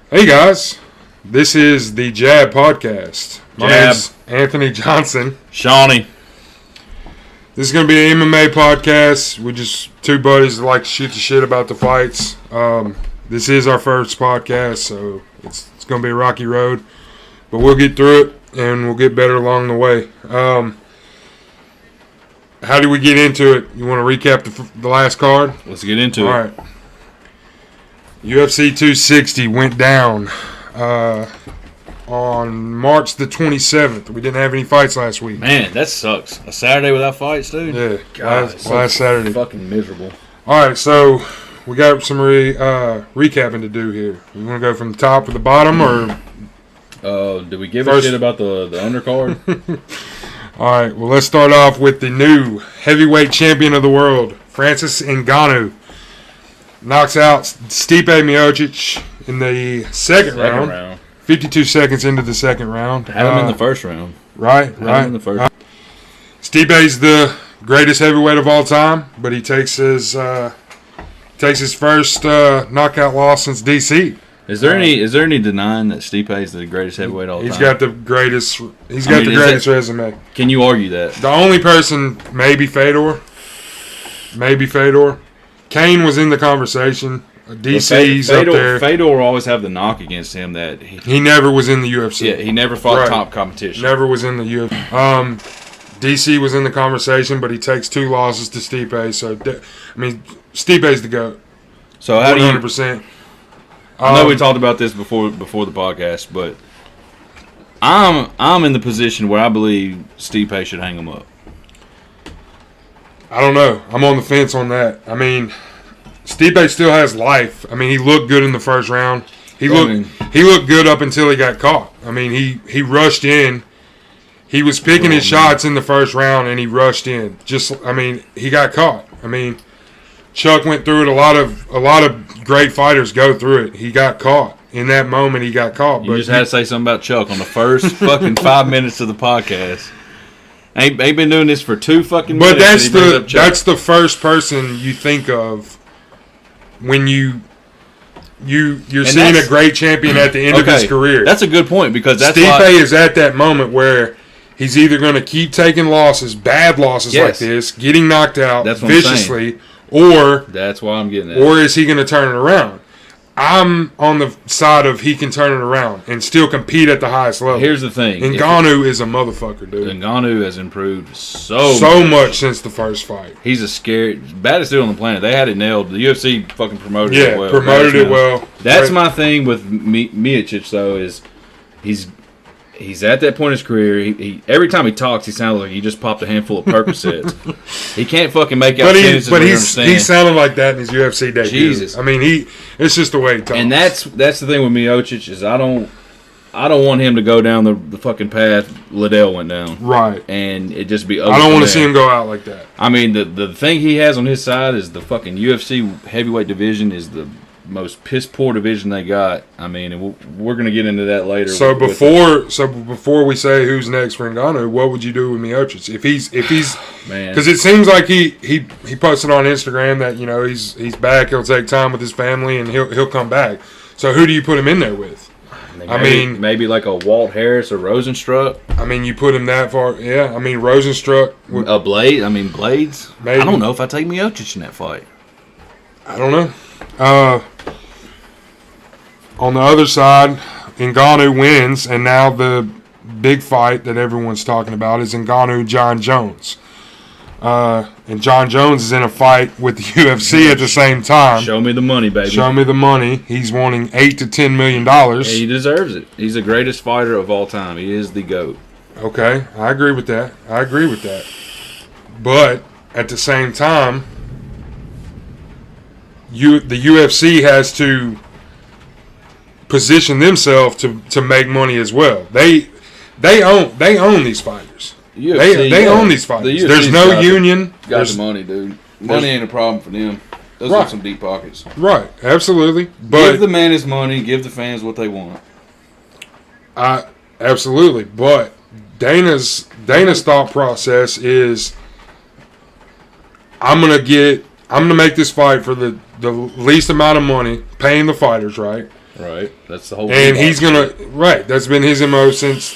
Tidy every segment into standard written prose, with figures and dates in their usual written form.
Hey guys, this is the Jab Podcast. My name's Anthony Johnson. Shawnee. This is going to be an MMA podcast. We're just two buddies that like to shoot the shit about the fights. This is our first podcast, so it's going to be a rocky road. But we'll get through it, and we'll get better along the way. How do we get into it? You want to recap the last card? Let's get into it. All right. UFC 260 went down on March the 27th. We didn't have any fights last week. Man, that sucks. A Saturday without fights, dude? Yeah, God, last Saturday. Fucking miserable. All right, so we got some recapping to do here. You want to go from the top to the bottom, or? Did we give a shit about the undercard? All right, well, let's start off with the new heavyweight champion of the world, Francis Ngannou. Knocks out Stipe Miocic in the second round. 52 seconds into the second round. Had him in the first round. Right. In the first. Stipe's the greatest heavyweight of all time, but he takes his first knockout loss since DC. Is there any denying that Stipe is the greatest heavyweight of all time? He's got the greatest resume. Can you argue that? The only person, maybe Fedor. Kane was in the conversation. DC's up there. Fedor will always have the knock against him that he never was in the UFC. Yeah, he never fought top competition. Never was in the UFC. DC was in the conversation, but he takes two losses to Stipe. So, Stipe's the GOAT. So how 100%. I know we talked about this before the podcast, but I'm in the position where I believe Stipe should hang him up. I don't know. I'm on the fence on that. I mean, Stipe still has life. I mean, he looked good in the first round. He looked good up until he got caught. I mean, he rushed in. He was picking his shots in the first round, and he rushed in. He got caught. I mean, Chuck went through it. A lot of great fighters go through it. He got caught. In that moment, he got caught. You just had to say something about Chuck on the first fucking 5 minutes of the podcast. Ain't been doing this for 2 fucking minutes. But that's the first person you think of when you're seeing a great champion at the end of his career. That's a good point because Stipe is at that moment where he's either going to keep taking losses, bad losses like this, getting knocked out viciously, or that's why I'm getting that. Or is he going to turn it around? I'm on the side of he can turn it around and still compete at the highest level. Here's the thing. Ngannou is a motherfucker, dude. Ngannou has improved so much since the first fight. He's baddest dude on the planet. They had it nailed. The UFC fucking promoted it well. Promoted it well. That's my thing with Miocic, though, is he's at that point in his career. He every time he talks, he sounds like he just popped a handful of Percocets. He can't fucking make out sentences. But he sounded like that in his UFC debut. Jesus, I mean, it's just the way he talks. And that's the thing with Miocic is I don't want him to go down the fucking path Liddell went down. Right. And it just be. I don't want to see him go out like that. I mean, the thing he has on his side is the fucking UFC heavyweight division is the most piss poor division they got. I mean, and we're gonna get into that later. So before we say who's next for Ngannou, what would you do with Miocic if he's man? Because it seems like he posted on Instagram that he's back. He'll take time with his family and he'll come back. So who do you put him in there with? Maybe like a Walt Harris or Rosenstruck. I mean, you put him that far. Yeah, I mean Rosenstruck. Blades. Maybe. I don't know if I take Miocic in that fight. I don't know. On the other side, Ngannou wins, and now the big fight that everyone's talking about is Ngannou-John Jones. And John Jones is in a fight with the UFC at the same time. Show me the money, baby. Show me the money. He's wanting $8 to $10 million. Yeah, he deserves it. He's the greatest fighter of all time. He is the GOAT. Okay, I agree with that. But at the same time, the UFC has to position themselves to make money as well. They own these fighters. They own these fighters. There's no union. Got the money, dude. Money ain't a problem for them. Those are some deep pockets. Right, absolutely. But give the man his money. Give the fans what they want. Absolutely. But Dana's thought process is, I'm gonna make this fight for the least amount of money, paying the fighters, right? Right. That's the whole. And he's gonna That's been his MO since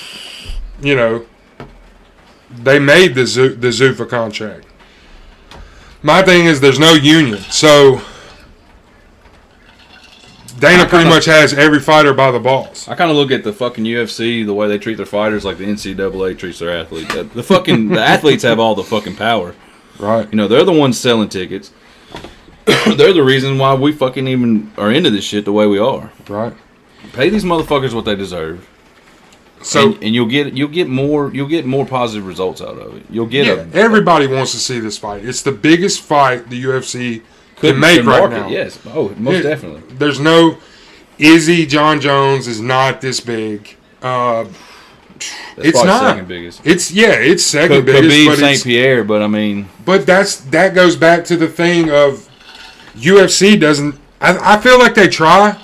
they made the Zuffa contract. My thing is there's no union, so Dana pretty much has every fighter by the balls. I kind of look at the fucking UFC, the way they treat their fighters, like the NCAA treats their athletes. The athletes have all the fucking power. Right. They're the ones selling tickets. They're the reason why we fucking even are into this shit the way we are. Right. Pay these motherfuckers what they deserve. So and you'll get more positive results out of it. You'll get everybody wants to see this fight. It's the biggest fight the UFC can make right now. Yes. Oh, most definitely. There's no Izzy John Jones is not this big. It's not second biggest. It's second biggest. Khabib St. Pierre, but I mean, but that goes back to the thing of UFC doesn't. I feel like they try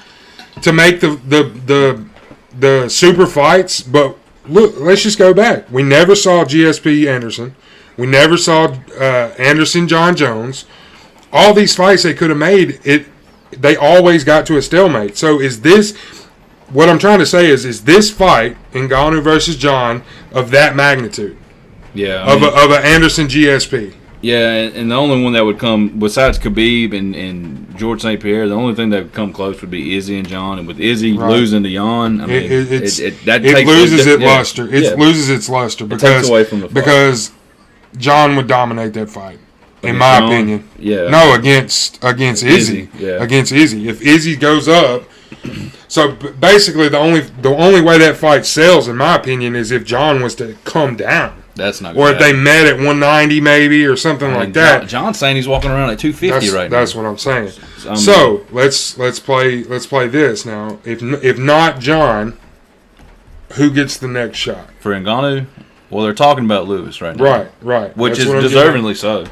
to make the super fights, but look, let's just go back. We never saw GSP Anderson. We never saw Anderson John Jones. All these fights they could have made, they always got to a stalemate. So is this, what I'm trying to say is this fight, Ngannou versus John, of that magnitude? Yeah. Of an Anderson GSP. Yeah, and the only one that would come, besides Khabib and George St. Pierre, the only thing that would come close would be Izzy and John. And with Izzy losing to Jan, I mean, it loses its luster. It loses its luster because, it takes away from the fight. Because John would dominate that fight. In my opinion, no, against Izzy, against Izzy. If Izzy goes up, so basically the only way that fight sells, in my opinion, is if John was to come down. That's not. Or if they met at 190 maybe or something like that. John's saying he's walking around at 250 right now. That's what I'm saying. So let's play this now. If not John, who gets the next shot for Ngannou? Well, they're talking about Lewis right now. Right. Which is deservingly so.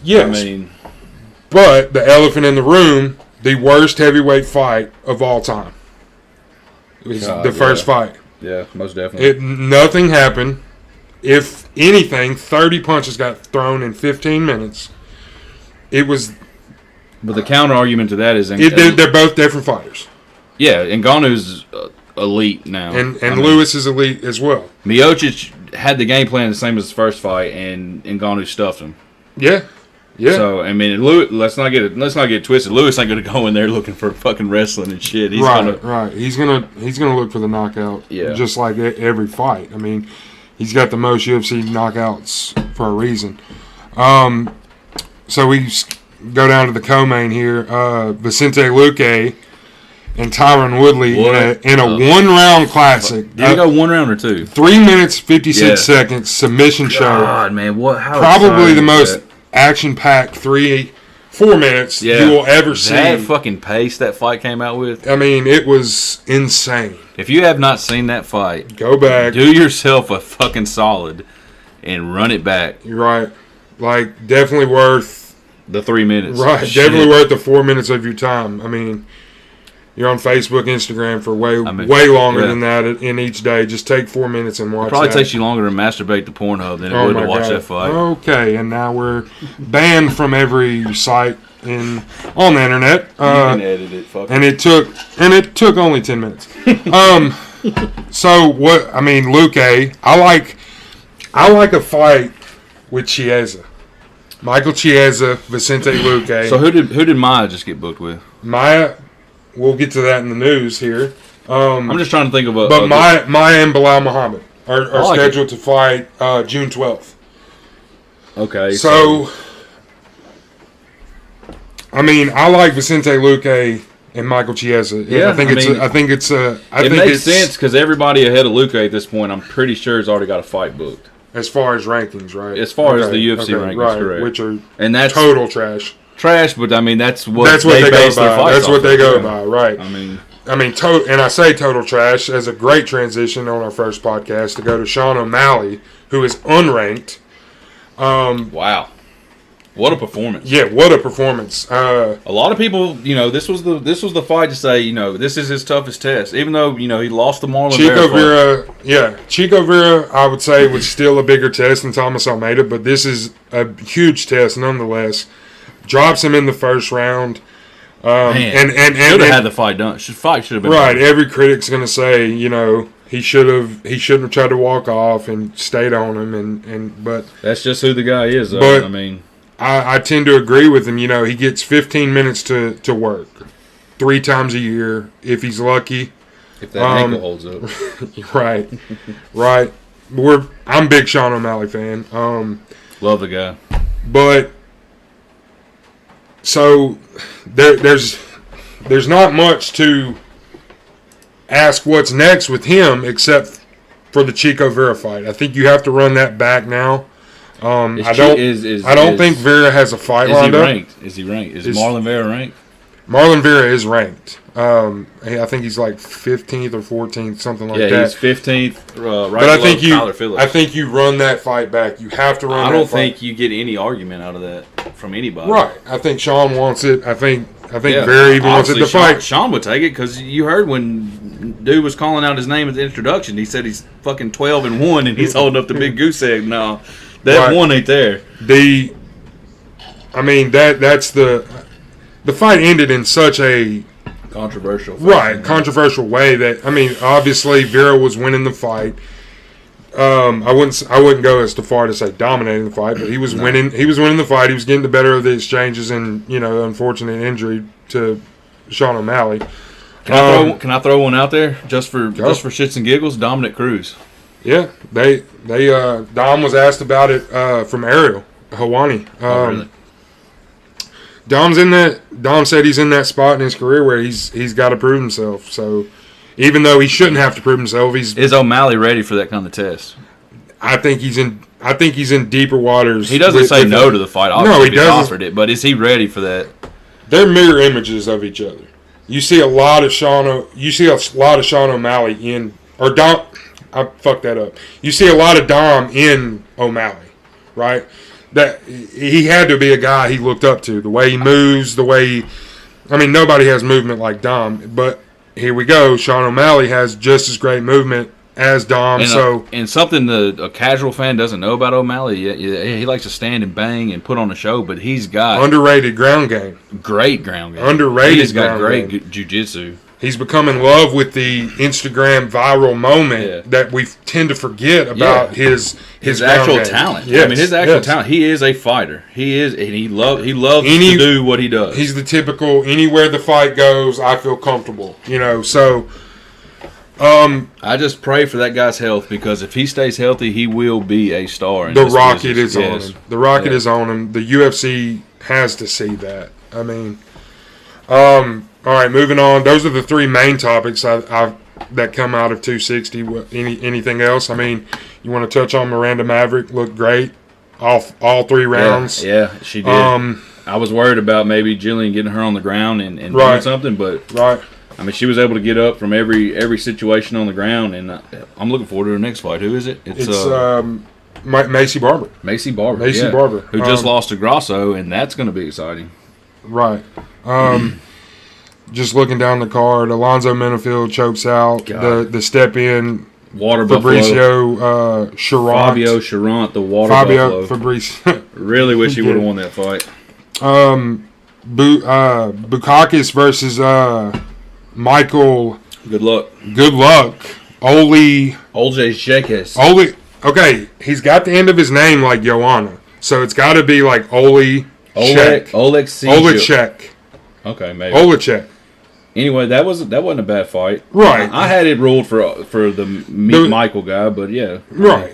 Yes. I mean, but the elephant in the room, the worst heavyweight fight of all time. It was the first fight. Yeah, most definitely. Nothing happened. If anything, 30 punches got thrown in 15 minutes. It was. But the counter argument to that is they're both different fighters. Yeah, Ngannou's elite now, and Lewis is elite as well. Miocic had the game plan the same as his first fight, and Ngannou stuffed him. Yeah. So I mean, let's not get it twisted. Lewis ain't gonna go in there looking for fucking wrestling and shit. He's right. He's gonna look for the knockout. Yeah. Just like every fight. I mean, he's got the most UFC knockouts for a reason. So we go down to the co-main here. Vicente Luque and Tyron Woodley in a one-round classic. Did he go one round or two? 3 minutes 56 seconds submission show. God, man, how probably the most action-packed 3-4 minutes you will ever see. That fucking pace that fight came out with. I mean, it was insane. If you have not seen that fight, go back. Do yourself a fucking solid and run it back. You're right. Like, definitely worth the 3 minutes. Right. Definitely worth the 4 minutes of your time. I mean, you're on Facebook, Instagram for way longer than that in each day. Just take 4 minutes and watch. It probably takes you longer to masturbate to Pornhub than it would to watch that fight. Okay, and now we're banned from every site on the internet. You can edit it, fuck and it took only 10 minutes. So what? I mean, Luque. I like a fight with Chiesa, Michael Chiesa, Vicente Luque. So who did Maya just get booked with? Maya. We'll get to that in the news here. I'm just trying to think of a... But Maya and Bilal Muhammad are scheduled to fight June 12th. Okay. So, I mean, I like Vicente Luque and Michael Chiesa. Yeah, it makes sense because everybody ahead of Luque at this point, I'm pretty sure, has already got a fight booked. As far as rankings, right? As far as the UFC rankings, correct. Which are that's total trash. But I mean that's what they base go their by. fights That's what they go of. by, right? I mean, and I say total trash as a great transition on our first podcast to go to Sean O'Malley, who is unranked. Wow, what a performance! Yeah, what a performance! A lot of people, this was the fight to say, this is his toughest test, even though he lost the Marlon Vera. Chico Vera, I would say was still a bigger test than Thomas Almeida, but this is a huge test nonetheless. Drops him in the first round. Man, and should have had the fight done. Fight should have been right. done. Every critic's going to say, he shouldn't have tried to walk off and stayed on him, but that's just who the guy is. Though. But I mean, I tend to agree with him. He gets 15 minutes to work 3 times a year if he's lucky. If that ankle holds up. Right. I'm a big Sean O'Malley fan. Love the guy. But so there's not much to ask what's next with him except for the Chico Vera fight. I think you have to run that back now. I don't think Vera has a fight lined up. Is he ranked? Is Marlon Vera ranked? Marlon Vera is ranked. I think he's like 15th or 14th, something like that. Yeah, he's 15th. Right but Tyler Phillips. I think you run that fight back. You have to run. I don't think you get any argument out of that from anybody. Right. I think Sean wants it. I think Vera even wants it to fight. Sean would take it because you heard when dude was calling out his name at the introduction. He said he's fucking 12-1 and he's holding up the big goose egg. No, that one ain't there. That's the fight ended in such a controversial way that obviously Vera was winning the fight. I wouldn't go as far to say dominating the fight, but he was winning. He was winning the fight. He was getting the better of the exchanges, and unfortunate injury to Sean O'Malley. Can I throw one out there just for shits and giggles? Dominic Cruz. Yeah, Dom was asked about it from Ariel Helwani. Really? Dom said he's in that spot in his career where he's got to prove himself. So even though he shouldn't have to prove himself, is O'Malley ready for that kind of test? I think he's in deeper waters. He doesn't say no to the fight. Obviously, no, he doesn't. Offered it, but is he ready for that? They're mirror images of each other. You see a lot of Sean O'Malley in Dom. I fucked that up. You see a lot of Dom in O'Malley, right? That he had to be a guy he looked up to. The way he moves, nobody has movement like Dom, but here we go. Sean O'Malley has just as great movement as Dom. And something a casual fan doesn't know about O'Malley, he likes to stand and bang and put on a show, but he's got underrated ground game. Great ground game. Underrated. He's got great jiu-jitsu. He's become in love with the Instagram viral moment that we tend to forget about his actual talent. Yes, his actual talent. He is a fighter. He is, and he loves to do what he does. He's the typical anywhere the fight goes, I feel comfortable. So. I just pray for that guy's health because if he stays healthy, he will be a star. The rocket is on him. The rocket is on him. The UFC has to see that. All right, moving on. Those are the 3 main topics that come out of 260. Anything else? You want to touch on Miranda Maverick? Looked great, all 3 rounds. Yeah, she did. I was worried about maybe Jillian getting her on the ground and doing something, but she was able to get up from every situation on the ground, and I'm looking forward to her next fight. Who is it? It's Macy Barber. Macy Barber, who just lost to Grasso, and that's going to be exciting. Right. Just looking down the card, Alonzo Menifield chokes out the step in. Water Fabricio Charant. Fabio Charant, the water Fabio buffalo. Fabricio. Really wish he would have won that fight. Bukakis versus Michael. Good luck. Oljei Shekes. Okay, he's got the end of his name like Joanna, so it's got to be like Oleg Oleksiejczuk. Okay, maybe. Olechek. Anyway, that wasn't a bad fight. Right. I had it ruled for the Michael guy, but yeah. Right.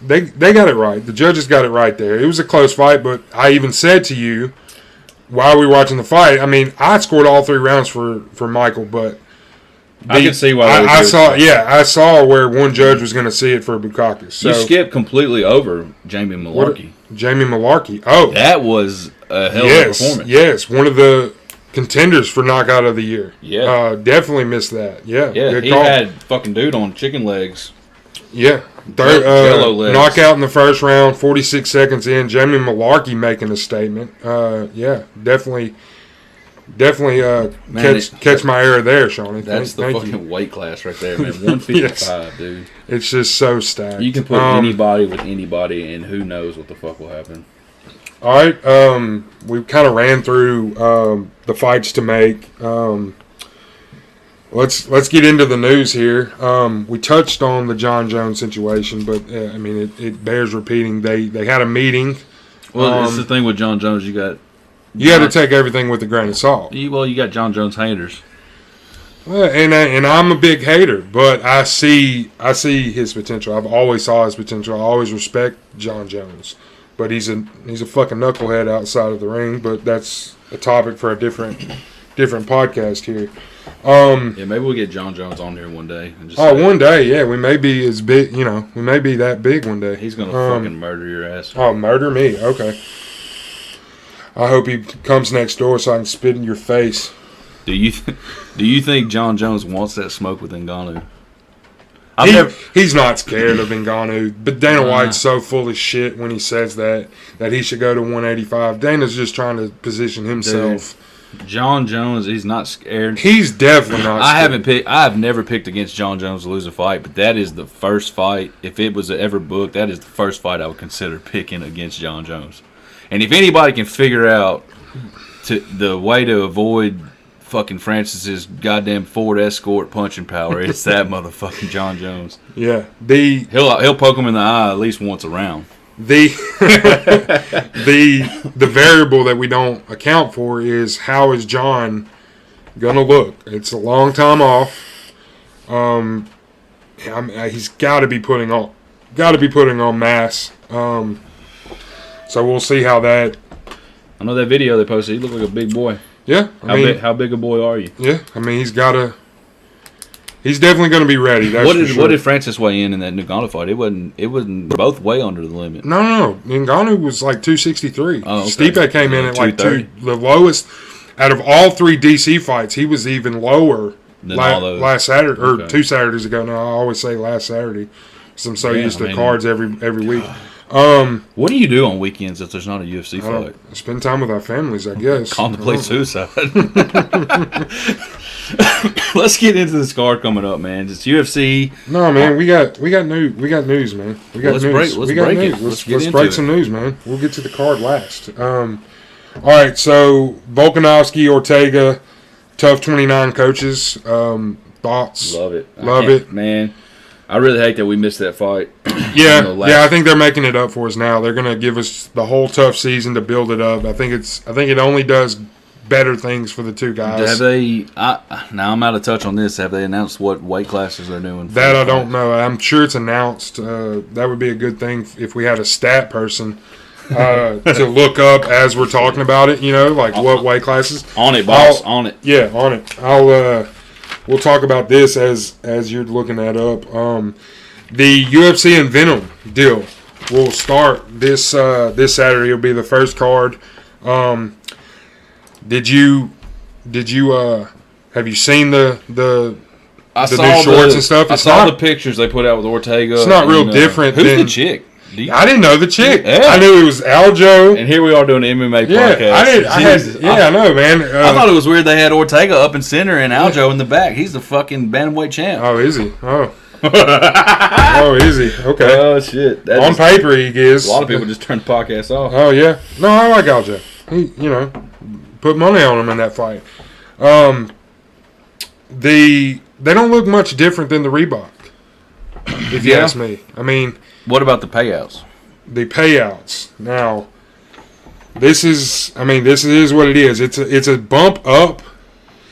They got it right. The judges got it right there. It was a close fight, but I even said to you while we were watching the fight, I scored all 3 rounds for Michael, but I can see why I saw where one judge was going to see it for Bukakis. So, you skipped completely over Jamie Malarkey. Jamie Malarkey. Oh. That was a hell of a performance. Yes, one of the contenders for knockout of the year. Yeah. Definitely missed that. Yeah. Yeah, he had fucking dude on chicken legs. Yeah. Knockout in the first round, 46 seconds in. Jamie Malarkey making a statement. Definitely catch my error there, Shawnee. That's the fucking weight class right there, man. 155, dude. It's just so stacked. You can put anybody with anybody, and who knows what the fuck will happen. All right. We kind of ran through the fights to make. Let's get into the news here. We touched on the John Jones situation, but I mean it bears repeating. They had a meeting. Well, it's the thing with John Jones. You got to take everything with a grain of salt. You got John Jones haters. Well, and I'm a big hater, but I see his potential. I've always saw his potential. I always respect John Jones, but he's a fucking knucklehead outside of the ring. But that's a topic for a different podcast here. Yeah, maybe we'll get John Jones on here one day. And just one day, yeah, we may be as big. We may be that big one day. He's gonna fucking murder your ass. Oh, murder me? Okay. I hope he comes next door so I can spit in your face. Do you think John Jones wants that smoke with Ngannou? He's not scared of Ngannou, but Dana White's so full of shit when he says that he should go to 185. Dana's just trying to position himself. Dude, John Jones, he's not scared. He's definitely not scared. I have never picked against John Jones to lose a fight, but that is the first fight. If it was ever booked, that is the first fight I would consider picking against John Jones. And if anybody can figure out the way to avoid fucking Francis's goddamn Ford Escort punching power, it's that motherfucking John Jones. Yeah, he'll poke him in the eye at least once a round. The variable that we don't account for is how is John gonna look? It's a long time off. He's got to be putting on mass. So we'll see how that. I know that video they posted. He looked like a big boy. Yeah, how big a boy are you? Yeah, I mean he's definitely going to be ready. That's what did Francis weigh in that Ngannou fight? It wasn't both way under the limit. No. Ngannou was like 263. Oh, okay. Stipe came in at like the lowest out of all three DC fights. He was even lower than all those last Saturday or 2 Saturdays ago. No, I always say last Saturday because I'm so used to cards every week. What do you do on weekends if there's not a UFC fight? Spend time with our families, I guess. Contemplate suicide. Let's get into this card coming up, man. It's UFC. No, man, we got news, man. We got news. Let's break some news, man. We'll get to the card last. All right, so Volkanovski, Ortega, tough 29 coaches. Thoughts? Love it. Love it, man. I really hate that we missed that fight. Yeah, I think they're making it up for us now. They're going to give us the whole tough season to build it up. I think it only does better things for the two guys. Have they? Now I'm out of touch on this. Have they announced what weight classes they're doing? That I don't know. I'm sure it's announced. That would be a good thing if we had a stat person to look up as we're talking about it. Like what weight classes. On it, boss. On it. Yeah, on it. We'll talk about this as you're looking that up. The UFC and Venom deal will start this Saturday. It'll be the first card. Did you have you seen the new shorts and stuff? I saw the pictures they put out with Ortega. It's not real different. Who's the chick? I didn't know the chick. Yeah. I knew it was Aljo. And here we are doing an MMA podcast. I know, man. I thought it was weird they had Ortega up in center and Aljo in the back. He's the fucking bantamweight champ. Oh, is he? Oh. Oh, is he? Okay. Oh, shit. On paper, he is. A lot of people just turn the podcast off. Oh, yeah. No, I like Aljo. He, put money on him in that fight. They don't look much different than the Reebok, if you ask me. I mean... What about the payouts? The payouts. Now, this is what it is. It's a bump up.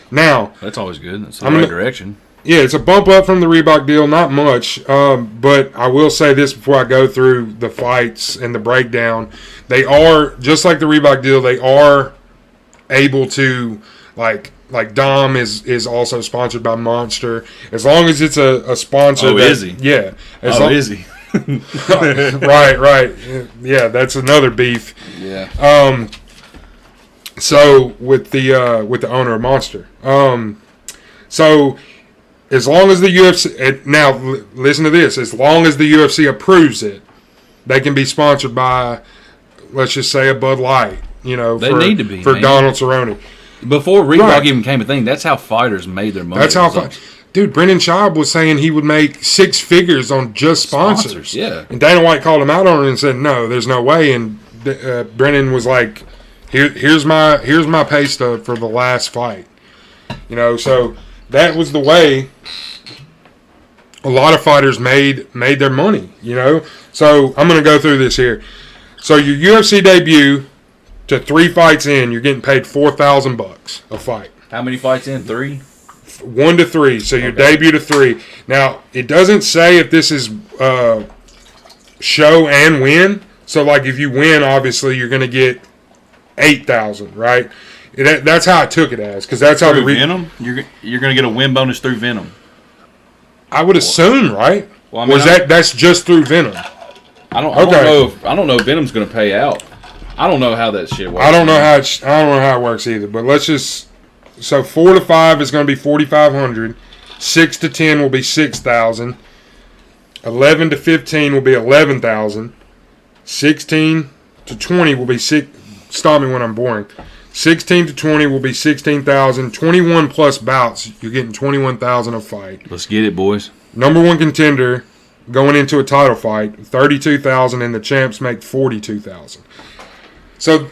Now, that's always good. That's the right direction. Yeah, it's a bump up from the Reebok deal. Not much, but I will say this before I go through the fights and the breakdown. They are, just like the Reebok deal, they are able to, like Dom is also sponsored by Monster. As long as it's a sponsor. Oh, is he? Yeah. Is he? Right. Yeah, that's another beef. Yeah. So with the owner of Monster. So as long as the UFC now listen to this, as long as the UFC approves it, they can be sponsored by, let's just say, a Bud Light. They need to be for Donald Cerrone. Before Reebok even became a thing, that's how fighters made their money. That's how. Dude, Brendan Schaub was saying he would make 6 figures on just sponsors. Yeah. And Dana White called him out on it and said, no, there's no way. And Brennan was like, here's my pay stub for the last fight. You know, so that was the way a lot of fighters made their money. You know, so I'm gonna go through this here. So your UFC debut to 3 fights in, you're getting paid $4,000 a fight. How many fights in? 3? 1 to 3. So your debut to 3. Now it doesn't say if this is show and win. So like if you win, obviously you're gonna get $8,000, right? That's how I took it as, because that's how through Venom. You're gonna get a win bonus through Venom. I would assume, right? Well, I mean, that's just through Venom? I don't know if Venom's gonna pay out. I don't know how that shit works. I don't know how it works either. But let's just 4 to 5 is going to be $4,500. 6 to 10 will be $6,000. 11 to 15 will be $11,000. 16 to 20 will be Stop me when I'm boring. 16 to 20 will be $16,000. 21 plus bouts, you're getting $21,000 a fight. Let's get it, boys. Number 1 contender going into a title fight, $32,000, and the champs make $42,000. So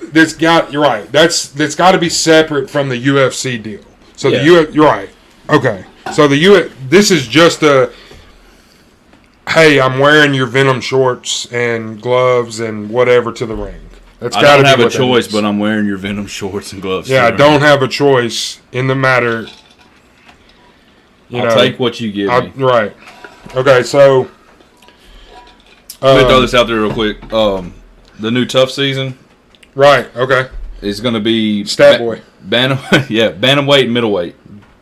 you're right. That's got to be separate from the UFC deal. So you're right. Okay. So this is just hey, I'm wearing your Venom shorts and gloves and whatever to the ring. That's got to be. I don't have a choice, but I'm wearing your Venom shorts and gloves. Yeah, I don't have a choice in the matter. I'll take what you give me. Right. Okay. So let me throw this out there real quick. The new Tough season. Right. Okay. It's going to be Stat Boy. Bantamweight and middleweight.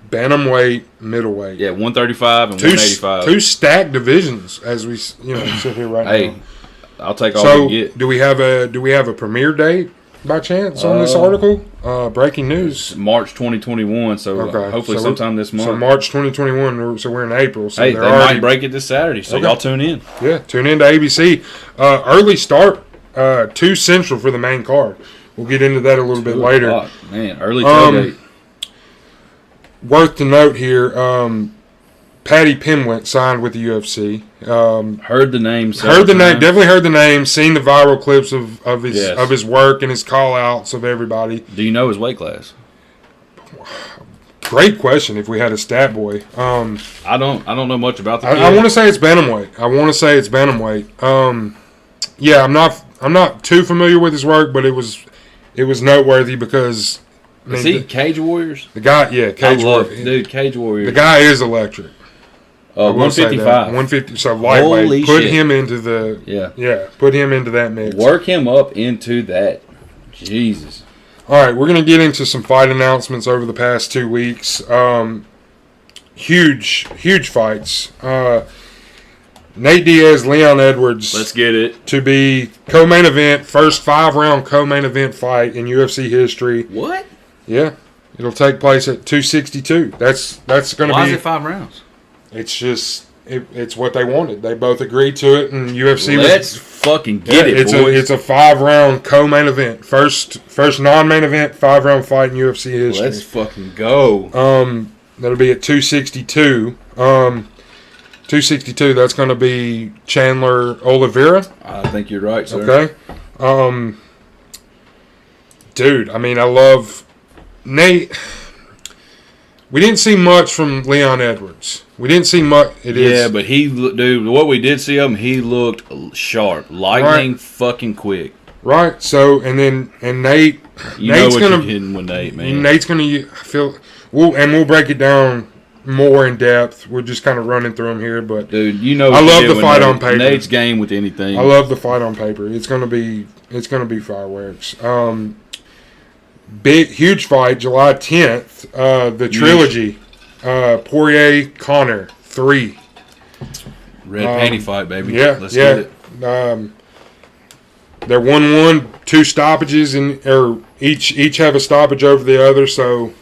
Bantamweight, middleweight. Yeah, 135 and 185. 2 stacked divisions as we sit here right now. Hey, I'll take all we can get. Do we have a premiere date by chance on this article? Breaking news. March 2021. So hopefully sometime this month. So March 2021. So we're in April. So hey, they might break it this Saturday. So y'all tune in. Yeah, tune in to ABC. Early start. 2 Central for the main card. We'll get into that a little bit later. Man, early tailgate. Worth to note here, Paddy Pimblett signed with the UFC. Heard the name. Definitely heard the name. Seen the viral clips of his work and his call outs of everybody. Do you know his weight class? Great question. If we had a stat boy, I don't know much about the kid. I want to say it's bantamweight. Yeah, I'm not too familiar with his work, but it was noteworthy because. Is he Cage Warriors? The guy, yeah, Cage Warriors. Dude, Cage Warriors. The guy is electric. 155. 150, so lightweight. Holy put shit. him into the put him into that mix. Work him up into that. Jesus. All right, we're gonna get into some fight announcements over the past 2 weeks. Huge fights. Nate Diaz, Leon Edwards. Let's get it. To be co-main event, first 5-round co-main event fight in UFC history. What? Yeah, it'll take place at 262. That's going to be. Why is it 5 rounds? It's just it's what they wanted. They both agreed to it, and UFC. Let's fucking get it, boys. It's a 5-round co-main event, first non-main event 5-round fight in UFC history. Let's fucking go. That'll be at 262. 262. That's going to be Chandler Oliveira. I think you're right, sir. Okay. Dude, I mean, I love Nate. We didn't see much from Leon Edwards. We didn't see much. But dude, what we did see of him, he looked sharp, lightning fucking quick. Right. So, and Nate. Nate's what you're hitting with Nate, man. Nate's going to feel. We'll break it down more in depth. We're just kind of running through them here, but dude, you know, I love the fight on paper. Nate's game with anything. I love the fight on paper. It's gonna be fireworks. Huge fight, July 10th. The trilogy, Poirier Conor 3. Red panty fight, baby. Yeah, let's get it. They're 1-1, 2 stoppages, or each have a stoppage over the other. So.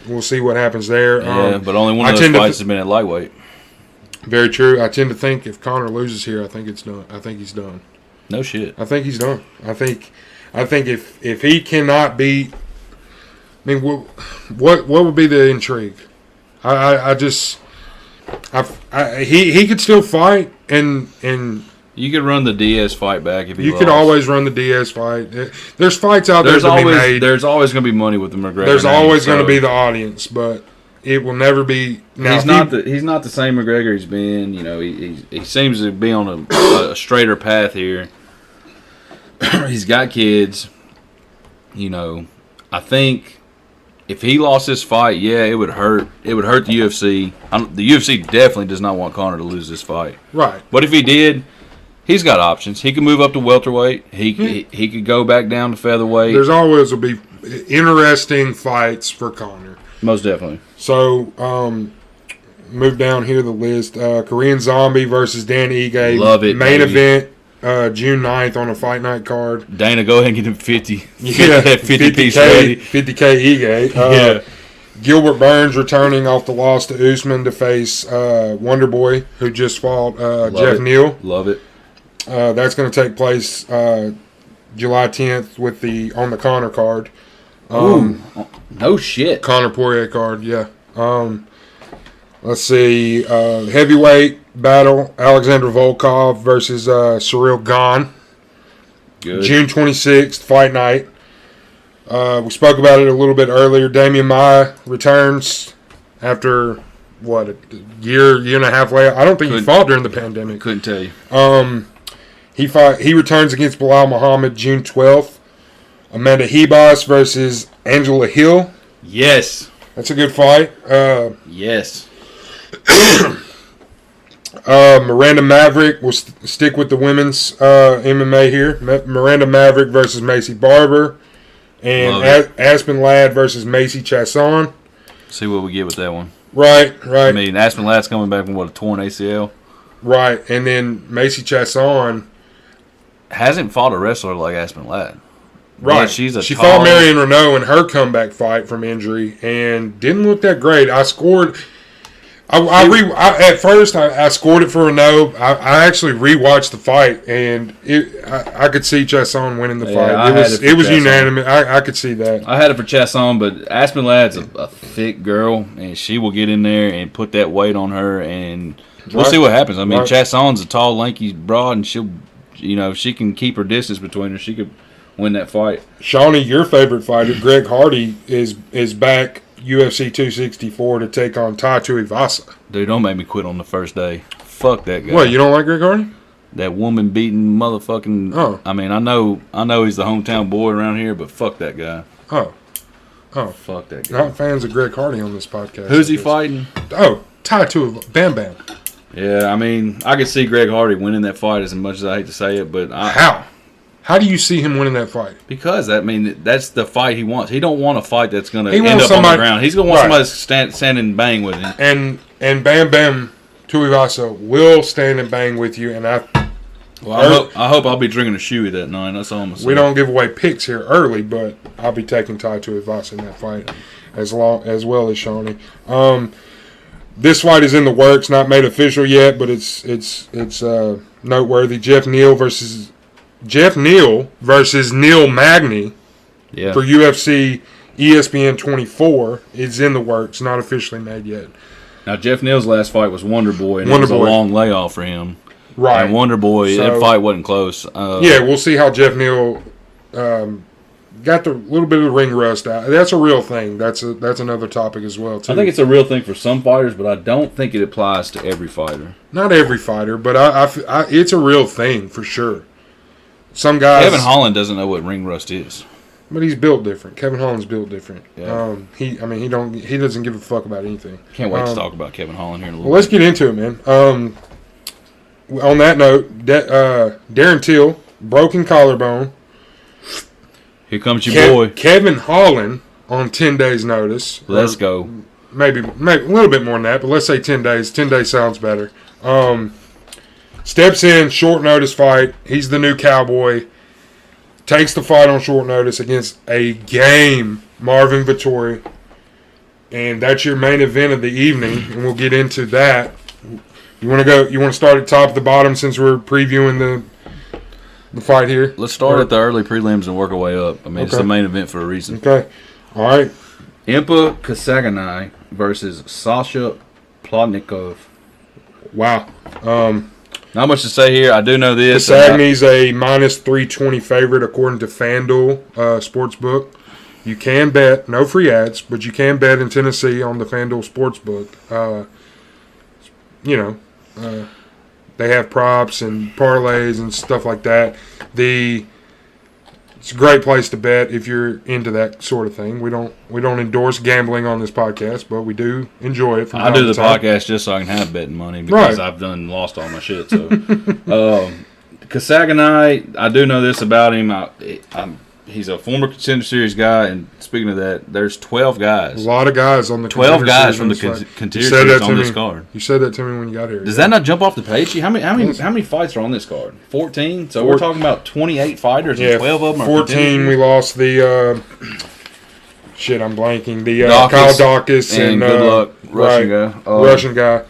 We'll see what happens there. Yeah, but only one of those fights has been at lightweight. Very true. I tend to think if Conor loses here, I think it's done. I think he's done. No shit. I think he's done. I think if he cannot beat, I mean, what would be the intrigue? He could still fight and You could run the Diaz fight back if he You could always run the Diaz fight. There's fights out there to be made. There's always going to be money with the McGregor. There's always going to be the audience, but it will never be. Now, he's not the same McGregor he's been. You know, he seems to be on a straighter path here. He's got kids. You know, I think if he lost this fight, yeah, it would hurt. It would hurt the UFC. The UFC definitely does not want Conor to lose this fight. Right. But if he did, he's got options. He could move up to welterweight. He could go back down to featherweight. There's always will be interesting fights for Conor. Most definitely. So, move down here the list. Korean Zombie versus Dan Ige. Love it. Main baby. event June 9th on a fight night card. Dana, go ahead and get him 50. Yeah, 50 piece ready. 50K Ige. Yeah. Gilbert Burns returning off the loss to Usman to face Wonder Boy, who just fought Jeff Neal. Love it. That's going to take place July 10th on the Conor card. No shit. Conor Poirier card, yeah. Let's see. Heavyweight battle: Alexander Volkov versus Cyril Gane. Good. June 26th, fight night. We spoke about it a little bit earlier. Damian Maia returns after a year and a half later. I don't think he fought during the pandemic. Couldn't tell you. He returns against Bilal Muhammad June 12th. Amanda Hebos versus Angela Hill. Yes. That's a good fight. Yes. Miranda Maverick, we'll stick with the women's MMA here. Miranda Maverick versus Macy Barber. And Aspen Ladd versus Macy Chasson. See what we get with that one. Right. I mean, Aspen Ladd's coming back from a torn ACL. Right, and then Macy Chasson hasn't fought a wrestler like Aspen Ladd. Right. She fought Marion Renault in her comeback fight from injury and didn't look that great. I scored. At first I scored it for Renault. I actually rewatched the fight and I could see Chasson winning the fight. It was unanimous. I could see that. I had it for Chasson, but Aspen Ladd's a thick girl and she will get in there and put that weight on her and we'll see what happens. I mean, Chasson's a tall, lanky broad and she can keep her distance between her. She could win that fight. Shawnee, your favorite fighter, Greg Hardy, is back UFC 264 to take on Tai Tuivasa. Dude, don't make me quit on the first day. Fuck that guy. What, you don't like Greg Hardy? That woman beating motherfucking. Oh. I mean, I know he's the hometown boy around here, but fuck that guy. Oh. Fuck that guy. Not fans of Greg Hardy on this podcast. Who's he fighting? Oh, Tai Tuivasa. Bam Bam. Yeah, I mean, I could see Greg Hardy winning that fight as much as I hate to say it, but How? How do you see him winning that fight? Because that's the fight he wants. He don't want a fight that's going to end up on the ground. He's going to want somebody to stand and bang with him. And Bam Bam Tuivasa will stand and bang with you. And I hope I'll be drinking a shoey that night. That's all I'm going to say. We don't give away picks here early, but I'll be taking Tai Tuivasa in that fight as well as Shawnee. This fight is in the works, not made official yet, but it's noteworthy. Jeff Neal versus Neil Magny for UFC ESPN 24 is in the works, not officially made yet. Now, Jeff Neal's last fight was Wonder Boy, and it was a long layoff for him. Right. And Wonder Boy, that fight wasn't close. We'll see how Jeff Neal got the little bit of the ring rust out. That's a real thing. That's another topic as well, too. I think it's a real thing for some fighters, but I don't think it applies to every fighter. Not every fighter, but it's a real thing for sure. Some guys. Kevin Holland doesn't know what ring rust is, but he's built different. Kevin Holland's built different. Yeah. He doesn't give a fuck about anything. Can't wait to talk about Kevin Holland here in a little bit. Let's get into it, man. On that note, Darren Till, broken collarbone. Here comes your boy Kevin Holland on 10 days' notice. Let's go. Maybe a little bit more than that, but let's say 10 days. 10 days sounds better. Steps in, short notice fight. He's the new cowboy. Takes the fight on short notice against a game Marvin Vettori. And that's your main event of the evening, and we'll get into that. You want to start at top to the bottom since we're previewing the fight here? Let's start at the early prelims and work our way up. I mean, It's the main event for a reason. Okay. All right. Impa Kasanganay versus Sasha Plotnikov. Wow. Not much to say here. I do know this. Casagny's a minus 320 favorite according to FanDuel Sportsbook. You can bet, no free ads, but you can bet in Tennessee on the FanDuel Sportsbook. They have props and parlays and stuff like that. It's a great place to bet if you're into that sort of thing. We don't endorse gambling on this podcast, but we do enjoy it. I do the podcast just so I can have betting money because I've lost all my shit. So, Casagny, I do know this about him. He's a former Contender Series guy, and speaking of that, there's 12 guys. A lot of guys on the 12 guys from the Contender Series on this card. You said that to me when you got here. Does that not jump off the page? How many fights are on this card? 14. So we're talking about 28 fighters, and 12 of them are 14. We lost the I'm blanking. The Kyle Dawkins and good luck Russian guy. Russian guy.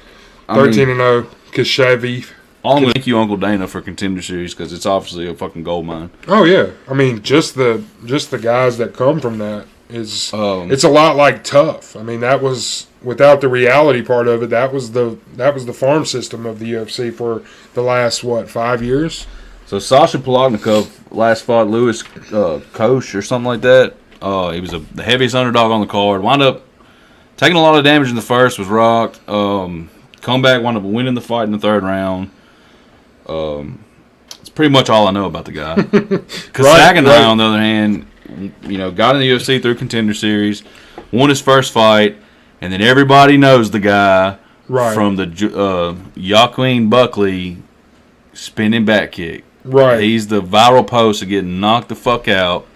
13-0. Kashevi. I'm going to thank you, Uncle Dana, for Contender Series because it's obviously a fucking gold mine. Oh yeah, I mean just the guys that come from that is it's a lot like Tough. I mean that was without the reality part of it. That was the farm system of the UFC for the last 5 years. So Sasha Polognikov last fought Louis Koch or something like that. He was the heaviest underdog on the card. Wound up taking a lot of damage in the first. Was rocked. Comeback. Wound up winning the fight in the third round. It's pretty much all I know about the guy. Casagny, on the other hand, got in the UFC through Contender Series, won his first fight, and then everybody knows the guy from the Joaquin Buckley spinning back kick. Right. He's the viral post of getting knocked the fuck out.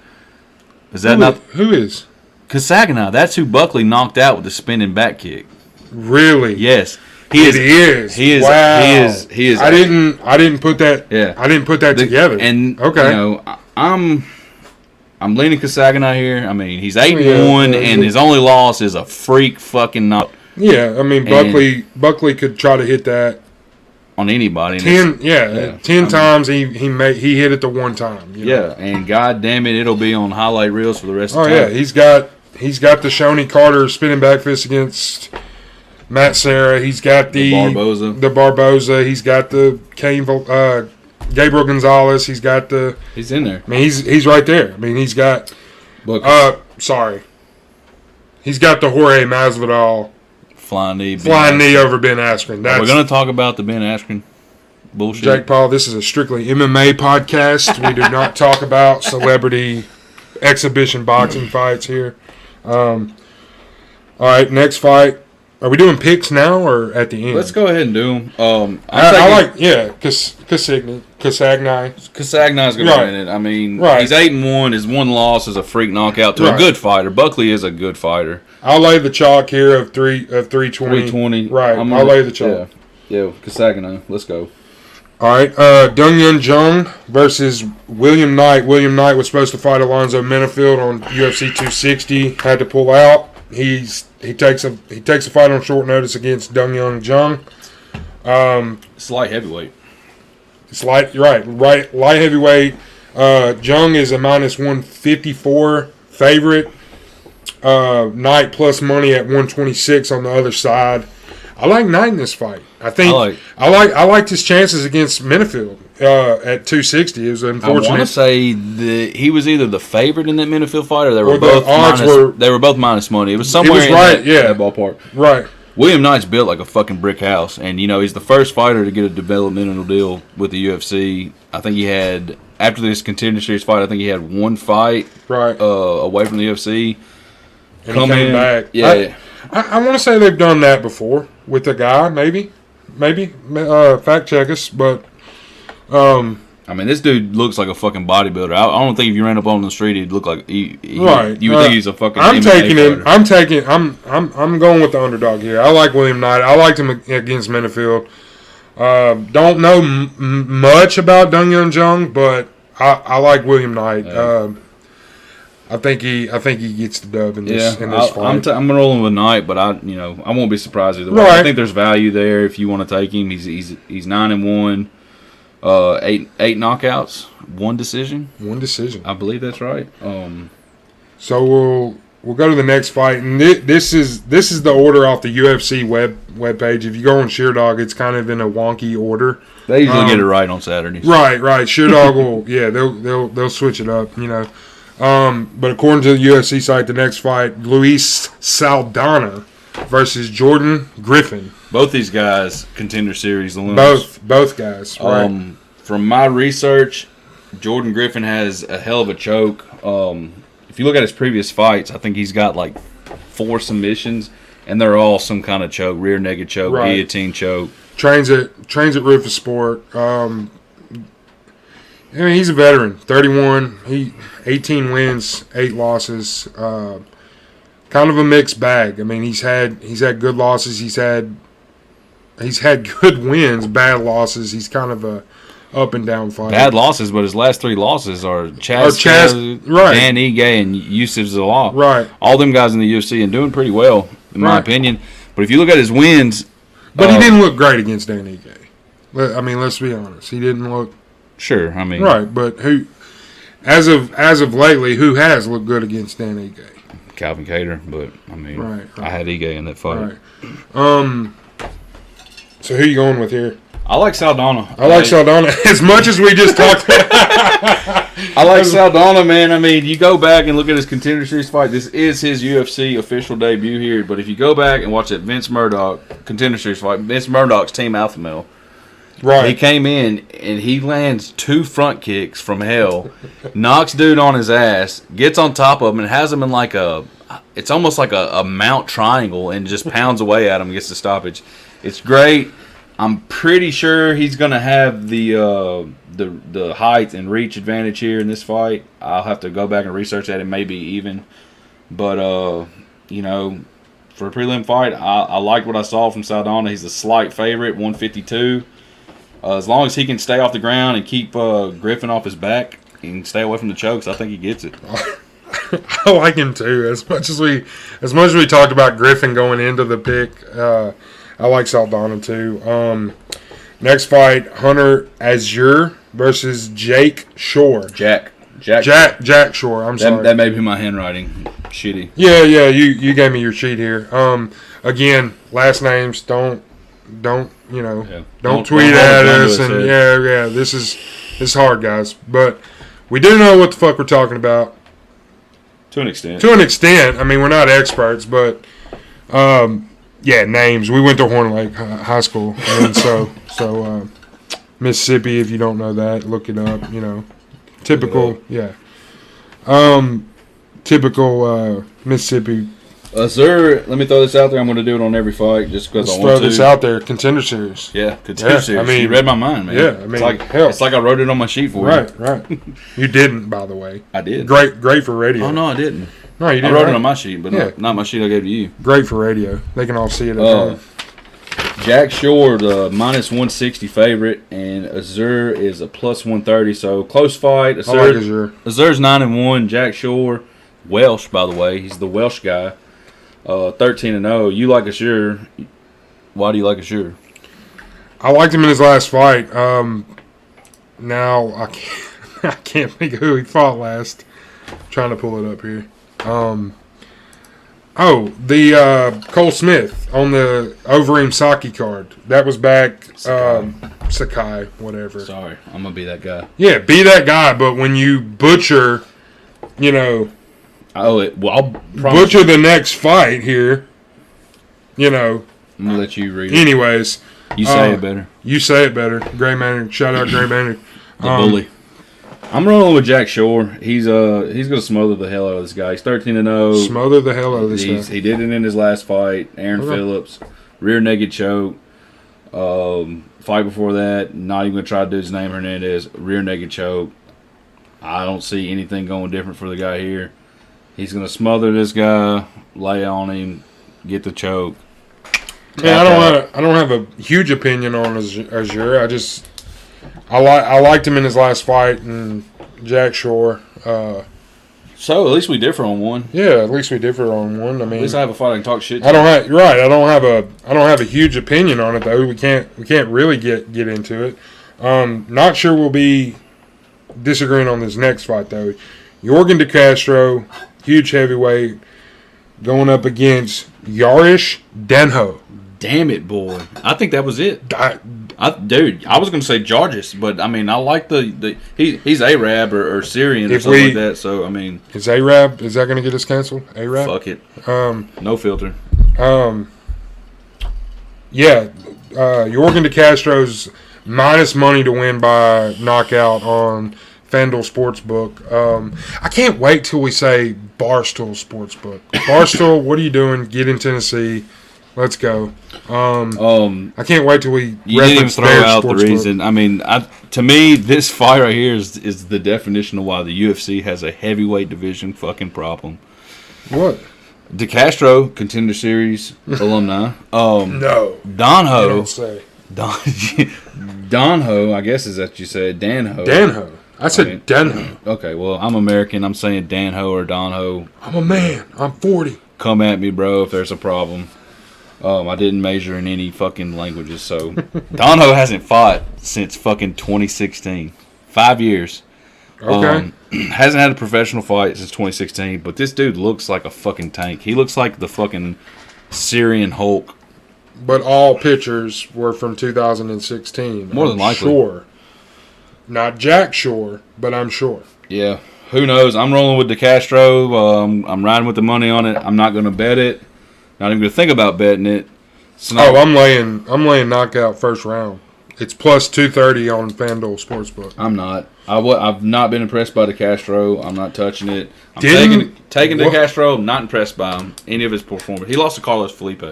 Is that who is? Casagny. That's who Buckley knocked out with the spinning back kick. Really? Yes. He is. Wow. He is. I didn't put that. Yeah. I didn't put that together. And okay. I'm leaning Casagny here. I mean, he's 8-1, and his only loss is a freak fucking knock. Yeah, I mean Buckley could try to hit that on anybody. 10 times he hit it the one time. And god damn it, it'll be on highlight reels for the rest of the time. Oh yeah, he's got the Shoney Carter spinning back fist against Matt Serra. He's got the Barboza. He's got the Gabriel Gonzalez. He's in there. I mean, he's right there. I mean, he's got. He's got the Jorge Masvidal flying knee over Ben Askren. We're going to talk about the Ben Askren bullshit. Jake Paul, this is a strictly MMA podcast. We do not talk about celebrity exhibition boxing fights here. All right, next fight. Are we doing picks now or at the end? Let's go ahead and do them. Casagny. Casagny's going to win it. I mean, he's 8-1. His one loss is a freak knockout to a good fighter. Buckley is a good fighter. I'll lay the chalk here of 320. 320. Right. I'll lay the chalk. Yeah, Casagny. Let's go. All right. Donghyun Jung versus William Knight. William Knight was supposed to fight Alonzo Menifield on UFC 260. Had to pull out. He takes a fight on short notice against Donghyun Jung. It's light heavyweight. It's light heavyweight. Jung is a minus 154 favorite. Knight plus money at 126 on the other side. I like Knight in this fight. I liked his chances against Menifield at 260. It was unfortunate. I want to say that he was either the favorite in that Menifield fight, or they were both minus money. It was somewhere in that ballpark. Right. William Knight's built like a fucking brick house, and he's the first fighter to get a developmental deal with the UFC. I think he had, after this Contender Series fight, I think he had one fight away from the UFC. And he came back. Yeah. I want to say they've done that before with a guy, maybe. Fact check us, but I mean, this dude looks like a fucking bodybuilder. I don't think if you ran up on the street, he'd look like you would think he's a fucking. I'm MMA taking him. I'm going with the underdog here. I like William Knight. I liked him against Menifield. Don't know much about Donghyun Jung, but I like William Knight. I think he gets the dub in this fight. I'm rolling with Knight, but I won't be surprised either way. I think there's value there if you want to take him. He's 9-1. 8 knockouts, 1 decision. One decision. I believe that's right. So we'll go to the next fight, and this is the order off the UFC webpage. If you go on Sheerdog, it's kind of in a wonky order. They usually get it right on Saturdays. Right. Sheerdog will, they'll switch it up, But according to the UFC site, the next fight, Luis Saldana versus Jordan Griffin. Both these guys, Contender Series, the winners. Both guys. Right. From my research, Jordan Griffin has a hell of a choke. If you look at his previous fights, I think he's got like 4 submissions, and they're all some kind of choke, rear naked choke, guillotine choke. Trains at Rufus Sport. He's a veteran, 31. 18 wins, 8 losses. Kind of a mixed bag. I mean, he's had good losses. He's had good wins, bad losses. He's kind of a up and down fighter. Bad losses, but his last 3 losses are Chaz, right. Dan Ige, and Yusuf Zalal. Right. All them guys in the UFC and doing pretty well, in my opinion. But if you look at his wins, but he didn't look great against Dan Ige. I mean, let's be honest. He didn't look. Sure, I mean. Right, but who, as of lately, who has looked good against Dan Ige? Calvin Kattar, but I mean, I had Ige in that fight. Right. So who you going with here? I like Saldana. I like Saldana as much as we just talked about. I like Saldana, man. I mean, you go back and look at his Contender Series fight. This is his UFC official debut here. But if you go back and watch that Vince Murdoch Contender Series fight, Vince Murdoch's Team Alpha Male. Right. He came in and he lands 2 front kicks from hell, knocks dude on his ass, gets on top of him and has him in like it's almost like a mount triangle and just pounds away at him and gets the stoppage. It's great. I'm pretty sure he's going to have the height and reach advantage here in this fight. I'll have to go back and research that. It may be even. But, for a prelim fight, I like what I saw from Saldana. He's a slight favorite, 152. As long as he can stay off the ground and keep Griffin off his back and stay away from the chokes, I think he gets it. I like him too. As much as we talked about Griffin going into the pick, I like Saldana too. Next fight, Hunter Azure versus Jake Shore. Jack Shore. I'm sorry. That may be my handwriting. Shitty. Yeah. You gave me your sheet here. Again, last names don't tweet at us and this is hard, guys. But we do know what the fuck we're talking about. To an extent. I mean, we're not experts, but names. We went to Horn Lake High School, and so Mississippi. If you don't know that, look it up. Typical Mississippi. Sir, let me throw this out there. I'm going to do it on every fight just because I want to. Throw this out there. Contender Series. Yeah, Contender Series. I mean, you read my mind, man. Yeah, I mean, it's like I wrote it on my sheet for you. Right. You didn't, by the way. I did. Great for radio. Oh, no, I didn't. No, you didn't. I wrote it on my sheet, but not my sheet I gave to you. Great for radio. They can all see it at home. Jack Shore, the -160 favorite, and Azure is a +130. So close fight. I like Azure. Azure's 9-1. Jack Shore, Welsh, by the way. He's the Welsh guy. 13-0. You like Azure. Why do you like Azure? I liked him in his last fight. Now I can't think of who he fought last. I'm trying to pull it up here. Cole Smith on the Overeem Saki card. That was back Sakai, whatever. Sorry, I'm gonna be that guy. Yeah, be that guy. But when you butcher, I'll butcher the next fight here. I'm gonna let you read it. Anyways, you say it better. You say it better. Gray Maynard. Shout out Gray Maynard. The bully. I'm rolling with Jack Shore. He's gonna smother the hell out of this guy. He's 13-0. Smother the hell out of this guy. He did it in his last fight. Aaron Phillips, rear naked choke. Fight before that, not even gonna try to do his name. Hernandez, rear naked choke. I don't see anything going different for the guy here. He's gonna smother this guy, lay on him, get the choke. Yeah, I don't have a huge opinion on Azure. I liked him in his last fight, and Jack Shore. So at least we differ on one. Yeah, at least we differ on one. I mean, at least I have a fight I can talk shit to. I don't have a huge opinion on it though. We can't really get into it. Not sure we'll be disagreeing on this next fight though. Jorgen De Castro, huge heavyweight, going up against Yarish Denho. Damn it, boy! I think that was it. Dude, I was gonna say Georges, but I mean, I like he's Arab or Syrian or something like that. So I mean, is Arab? Is that gonna get us canceled? Arab? Fuck it. No filter. Yeah, Yorgan De Castro's minus money to win by knockout on FanDuel Sportsbook. I can't wait till we say Barstool Sportsbook. Barstool, what are you doing? Get in Tennessee. Let's go. I can't wait till we. You didn't even throw out the reason. I mean, to me, this fight right here is the definition of why the UFC has a heavyweight division fucking problem. What? De Castro, Contender Series alumni. No. Donho. You don't say. Donho, I guess is that you said. Danho. Danho. I said Danho. Okay, well, I'm American. I'm saying Danho or Donho. I'm a man. I'm 40. Come at me, bro, if there's a problem. I didn't major in any fucking languages, so Donho hasn't fought since fucking 2016. 5 years. Okay. Hasn't had a professional fight since 2016, but this dude looks like a fucking tank. He looks like the fucking Syrian Hulk. But all pictures were from 2016. More than likely. Sure. Not Jack Shore, but I'm sure. Yeah. Who knows? I'm rolling with De Castro. I'm riding with the money on it. I'm not going to bet it. Not even going to think about betting it. I'm laying knockout first round. It's plus 230 on FanDuel Sportsbook. I'm not. I've not been impressed by De Castro. I'm not touching it. I'm taking De Castro. I'm not impressed by him. Any of his performance. He lost to Carlos Felipe.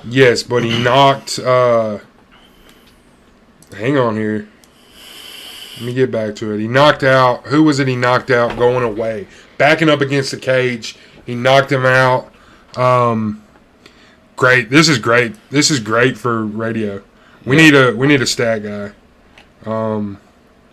Yes, but he knocked. Hang on here. Let me get back to it. He knocked out. Who was it? He knocked out going away, backing up against the cage. He knocked him out. Great. This is great. This is great for radio. We need a stat guy.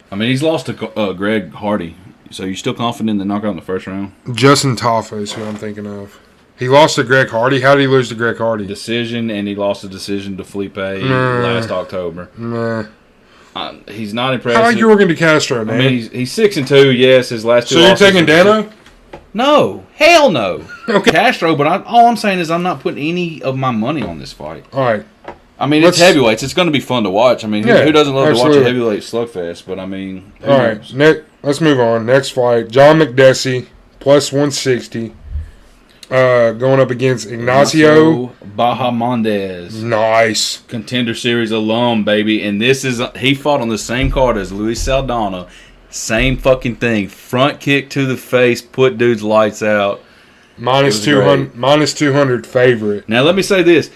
I mean, he's lost to Greg Hardy. So you still confident in the knockout in the first round? Justin Taffa is who I'm thinking of. He lost to Greg Hardy. How did he lose to Greg Hardy? Decision, and he lost a decision to Felipe last October. He's not impressive. I like Yorgan De Castro, man. I mean, he's 6-2. Yes, his last two. So you're taking Dano? No, hell no. Okay. Castro, but all I'm saying is I'm not putting any of my money on this fight. All right. I mean, it's heavyweights. It's going to be fun to watch. I mean, who doesn't love to watch a heavyweight slugfest? But I mean, all right. Let's move on. Next fight: John McDessie plus 160, going up against Ignacio Bahamondes. Nice Contender Series alum, baby. And he fought on the same card as Luis Saldana. Same fucking thing. Front kick to the face, put dude's lights out. Minus 200 favorite. Now let me say this.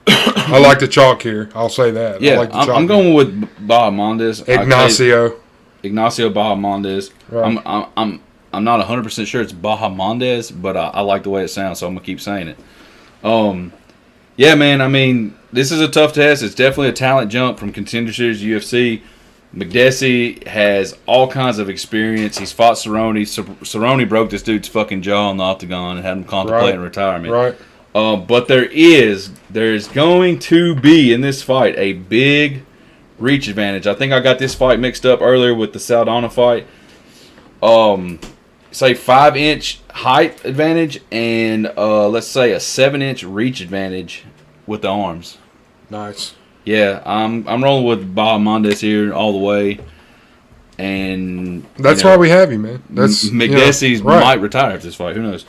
I like the chalk here. I'll say that. Yeah, I'm going with Bahamondes. Ignacio Bahamondes. Right. I'm not 100% sure it's Bahamondes, but I like the way it sounds, so I'm gonna keep saying it. Yeah, man. I mean, this is a tough test. It's definitely a talent jump from Contender Series UFC. McDessie has all kinds of experience. He's fought Cerrone. Cerrone broke this dude's fucking jaw on the octagon and had him contemplating retirement. Right. But there's going to be in this fight a big reach advantage. I think I got this fight mixed up earlier with the Saldana fight. Say 5-inch height advantage and let's say a 7-inch reach advantage with the arms. Nice. Yeah, I'm rolling with Bahamondes here all the way, and that's why we have you, man. That's McDessie's might retire after this fight. Who knows?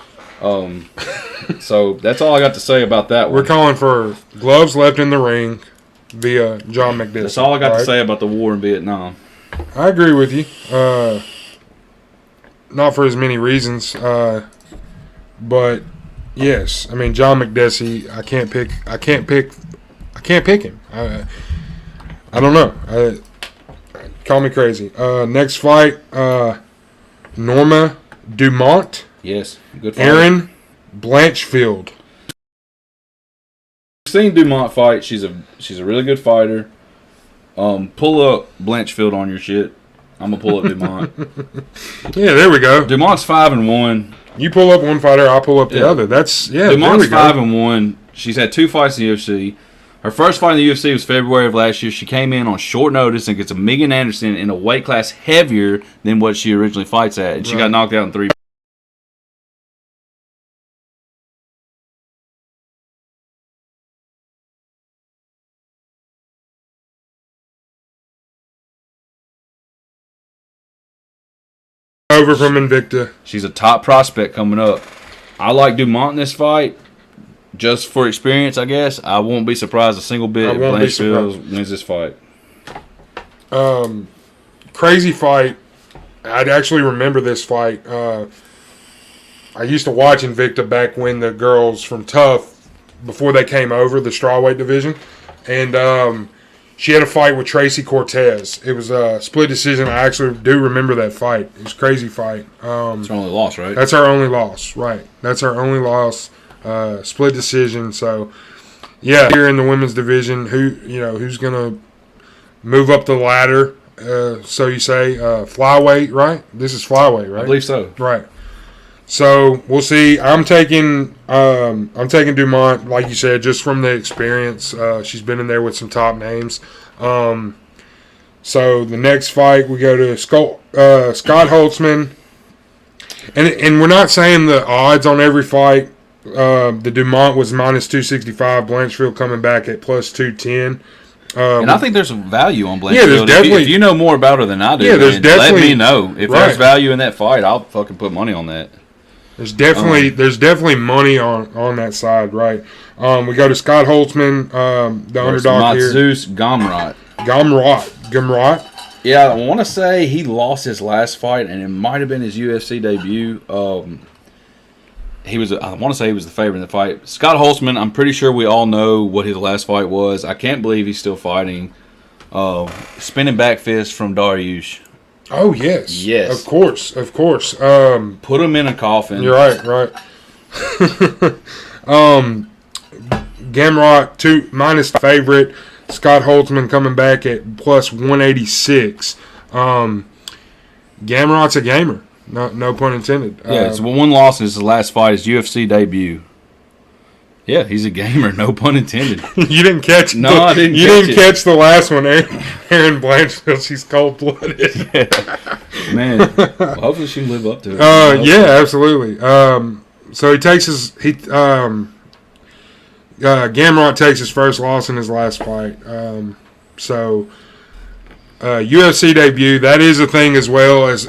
So that's all I got to say about that one. We're calling for gloves left in the ring via John McDessie. That's all I got to say about the war in Vietnam. I agree with you. Not for as many reasons, but yes, I mean John McDessie. I can't pick him. I don't know. Call me crazy. Next fight, Norma Dumont. Yes, good fight. Aaron Blanchfield. Seen Dumont fight. She's a really good fighter. Pull up Blanchfield on your shit. I'm gonna pull up Dumont. Yeah, there we go. Dumont's 5-1. You pull up one fighter, I'll pull up the other. That's Dumont's 5-1. She's had 2 fights in the UFC. Her first fight in the UFC was February of last year. She came in on short notice and gets a Megan Anderson in a weight class heavier than what she originally fights at, and she got knocked out in 3. Over from Invicta. She's a top prospect coming up. I like Dumont in this fight. Just for experience, I guess. I won't be surprised a single bit if Blanchfield wins this fight. Crazy fight. I'd actually remember this fight. I used to watch Invicta back when the girls from Tough, before they came over, the strawweight division. And she had a fight with Tracy Cortez. It was a split decision. I actually do remember that fight. It was a crazy fight. It's her only loss, right? That's our only loss, right. That's our only loss. Split decision. So, yeah, here in the women's division, who's going to move up the ladder, so you say, flyweight, right? This is flyweight, right? I believe so. Right. So we'll see. I'm taking Dumont, like you said, just from the experience. She's been in there with some top names. So the next fight we go to Scott Holtzman, and we're not saying the odds on every fight. The Dumont was minus 265. Blanchfield coming back at plus 210. And I think there's some value on Blanchfield. Yeah, there's definitely. If you know more about her than I do, there's definitely. Let me know. If there's value in that fight, I'll fucking put money on that. There's definitely money on that side, right? We go to Scott Holtzman, the underdog here. Matzus Gamrot. Gamrot. Yeah, I want to say he lost his last fight, and it might have been his UFC debut. I want to say he was the favorite in the fight. Scott Holtzman, I'm pretty sure we all know what his last fight was. I can't believe he's still fighting. Spinning back fist from Dariush. Oh, yes. Yes. Of course. Put him in a coffin. You're right. Gamrot, minus favorite. Scott Holtzman coming back at plus 186. Gamrot's a gamer. No pun intended. Yeah, it's one loss in his last fight, his UFC debut. Yeah, he's a gamer. No pun intended. You didn't catch. No, I didn't. You didn't catch the last one, Erin Blanchfield. She's cold blooded. Yeah. Man, well, hopefully she can live up to it. Yeah, absolutely. So he takes Gamrot takes his first loss in his last fight. UFC debut, that is a thing as well as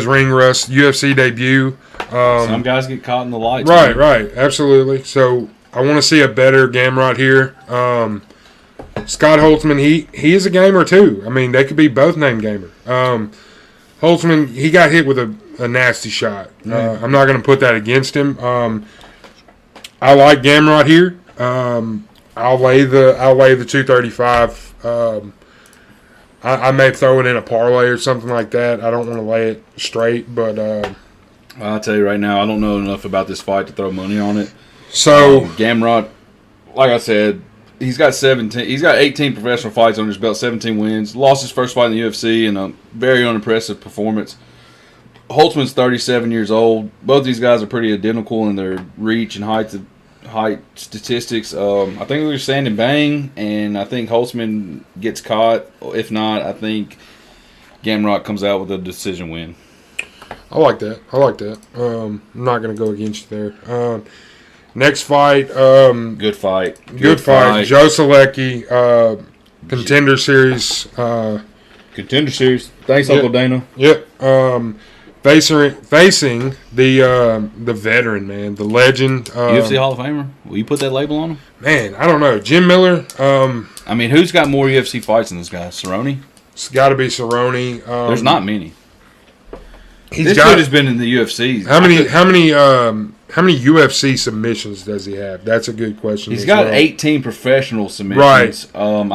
ring rust. UFC debut. Some guys get caught in the lights. Right, absolutely. So I want to see a better Gamrot here. Scott Holtzman, he is a gamer too. I mean, they could be both named gamer. Holtzman, he got hit with a nasty shot. I'm not going to put that against him. I like Gamrot here. I'll lay the 235. I may throw it in a parlay or something like that. I don't want to lay it straight, but I'll tell you right now, I don't know enough about this fight to throw money on it. So Gamrot, like I said, he's got 18 professional fights under his belt, 17 wins. Lost his first fight in the UFC in a very unimpressive performance. Holtzman's 37 years old. Both these guys are pretty identical in their reach and height statistics. I think they're stand and bang, and I think Holtzman gets caught. If not, I think Gamrot comes out with a decision win. I like that. I'm not going to go against you there. Next fight. Good fight. Joe Selecki, Contender Series. Contender Series. Thanks, Uncle Dana. Yep. Facing the veteran, man, the legend. UFC Hall of Famer. Will you put that label on him? Man, I don't know. Jim Miller. I mean, who's got more UFC fights than this guy? Cerrone? It's got to be Cerrone. There's not many. This dude has been in the UFC. How many UFC submissions does he have? That's a good question. He's got 18 professional submissions. Right. I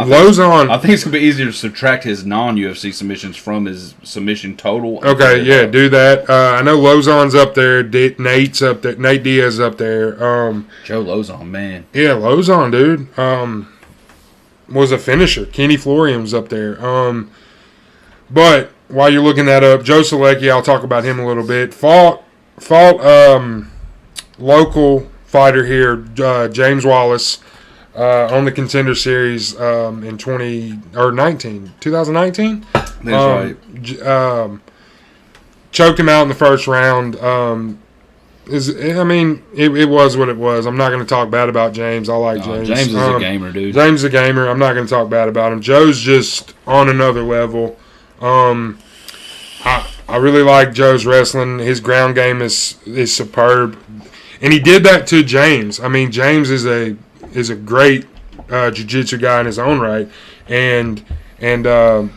think it's going to be easier to subtract his non-UFC submissions from his submission total. Okay, yeah, do that. I know Lozon's up there. Nate's up there. Nate Diaz is up there. Joe Lozon, man. Yeah, Lozon, dude. Was a finisher. Kenny Florian's up there. But while you're looking that up, Joe Selecki, I'll talk about him a little bit. Fought local fighter here, James Wallace, on the Contender Series in 2019. That's right. Choked him out in the first round. It was what it was. I'm not going to talk bad about James. I like James. James is a gamer, dude. James is a gamer. I'm not going to talk bad about him. Joe's just on another level. I really like Joe's wrestling. His ground game is superb, and he did that to James. I mean, James is a great jiu-jitsu guy in his own right, and I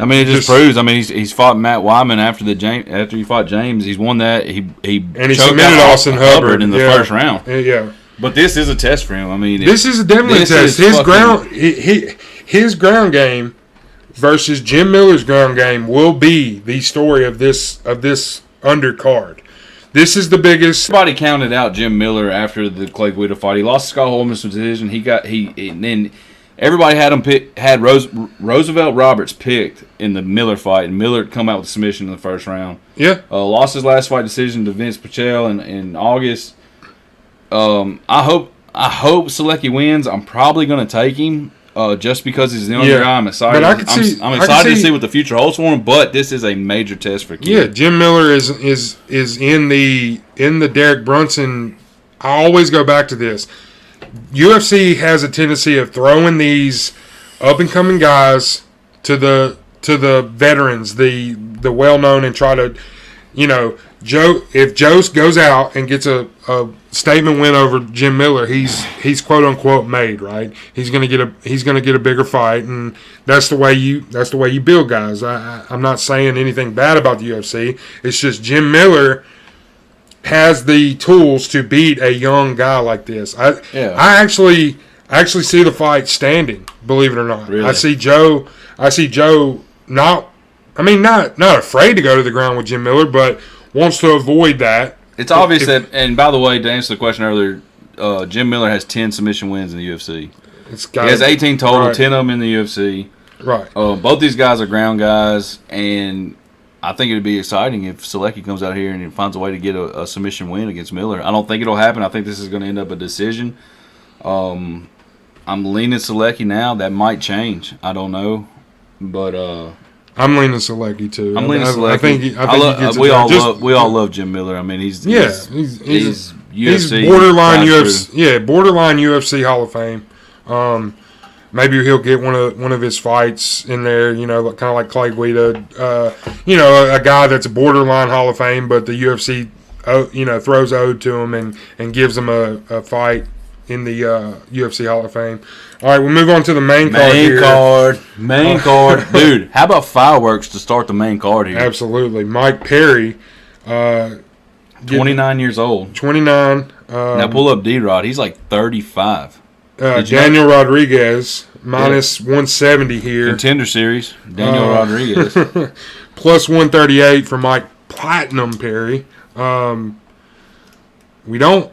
mean, it just proves. I mean, he's fought Matt Wyman after he fought James. He's won that. He submitted Austin Hubbard in the first round. Yeah. But this is a test for him. I mean, this is definitely a test. His ground game versus Jim Miller's ground game will be the story of this undercard. This is the biggest. Everybody counted out Jim Miller after the Clay Guida fight. He lost Scott Holman's decision. And then everybody had Roosevelt Roberts picked in the Miller fight, and Miller come out with a submission in the first round. Yeah. Lost his last fight decision to Vince Pichel in August. I hope Selecki wins. I'm probably going to take him just because he's the only guy I'm excited. But I'm excited to see what the future holds for him. But this is a major test for Ken. Yeah, Jim Miller is in the Derek Brunson. I always go back to this. UFC has a tendency of throwing these up and coming guys to the veterans, the well known, and try to, if Joe goes out and gets a statement win over Jim Miller, he's quote unquote made, right? He's gonna get a bigger fight, and that's the way you build guys. I'm not saying anything bad about the UFC. It's just Jim Miller has the tools to beat a young guy like this. I actually see the fight standing, believe it or not. Really? I see Joe not afraid to go to the ground with Jim Miller, but wants to avoid that. It's obvious that, and by the way, to answer the question earlier, Jim Miller has 10 submission wins in the UFC. He has 18 total, right. 10 of them in the UFC. Right. Both these guys are ground guys, and I think it would be exciting if Selecki comes out here and finds a way to get a submission win against Miller. I don't think it'll happen. I think this is going to end up a decision. I'm leaning Selecki now. That might change. I don't know, but I'm leaning Selecki too. I'm leaning Selecki. I think we all love Jim Miller. I mean, he's UFC borderline UFC. Yeah, borderline UFC Hall of Fame. Maybe he'll get one of his fights in there, kind of like Clay Guida, a guy that's a borderline Hall of Fame, but the UFC, throws ode to him and gives him a fight in the UFC Hall of Fame. All right, we'll move on to the main card. Main card. Dude, how about fireworks to start the main card here? Absolutely. Mike Perry. 29 years old. 29. Now pull up D-Rod. He's like 35. Daniel Rodriguez, minus 170 here. Contender Series, Daniel Rodriguez. Plus 138 for Mike Platinum Perry. We don't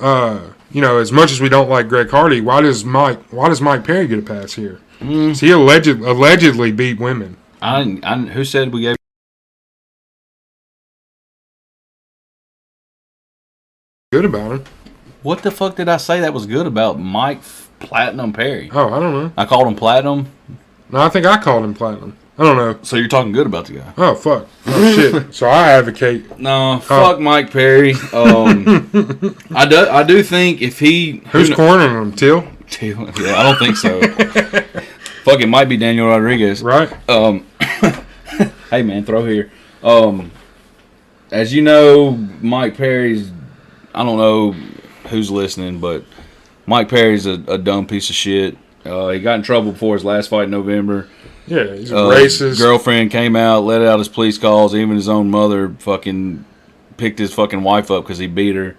as much as we don't like Greg Hardy, why does Mike Perry get a pass here? So he allegedly beat women. Who said we gave good about him? What the fuck did I say that was good about Mike Platinum Perry? Oh, I don't know. I called him Platinum? No, I think I called him Platinum. I don't know. So you're talking good about the guy? Oh, fuck. Oh, shit. So I advocate. No, fuck Mike Perry. I do think if he... Who's cornering him? Till? Yeah, I don't think so. Fuck, it might be Daniel Rodriguez. Right. Hey, man, throw here. As you know, Mike Perry's... I don't know who's listening, but Mike Perry's a dumb piece of shit. He got in trouble before his last fight in November. Yeah, he's a racist. Girlfriend came out, let out his police calls. Even his own mother fucking picked his fucking wife up because he beat her.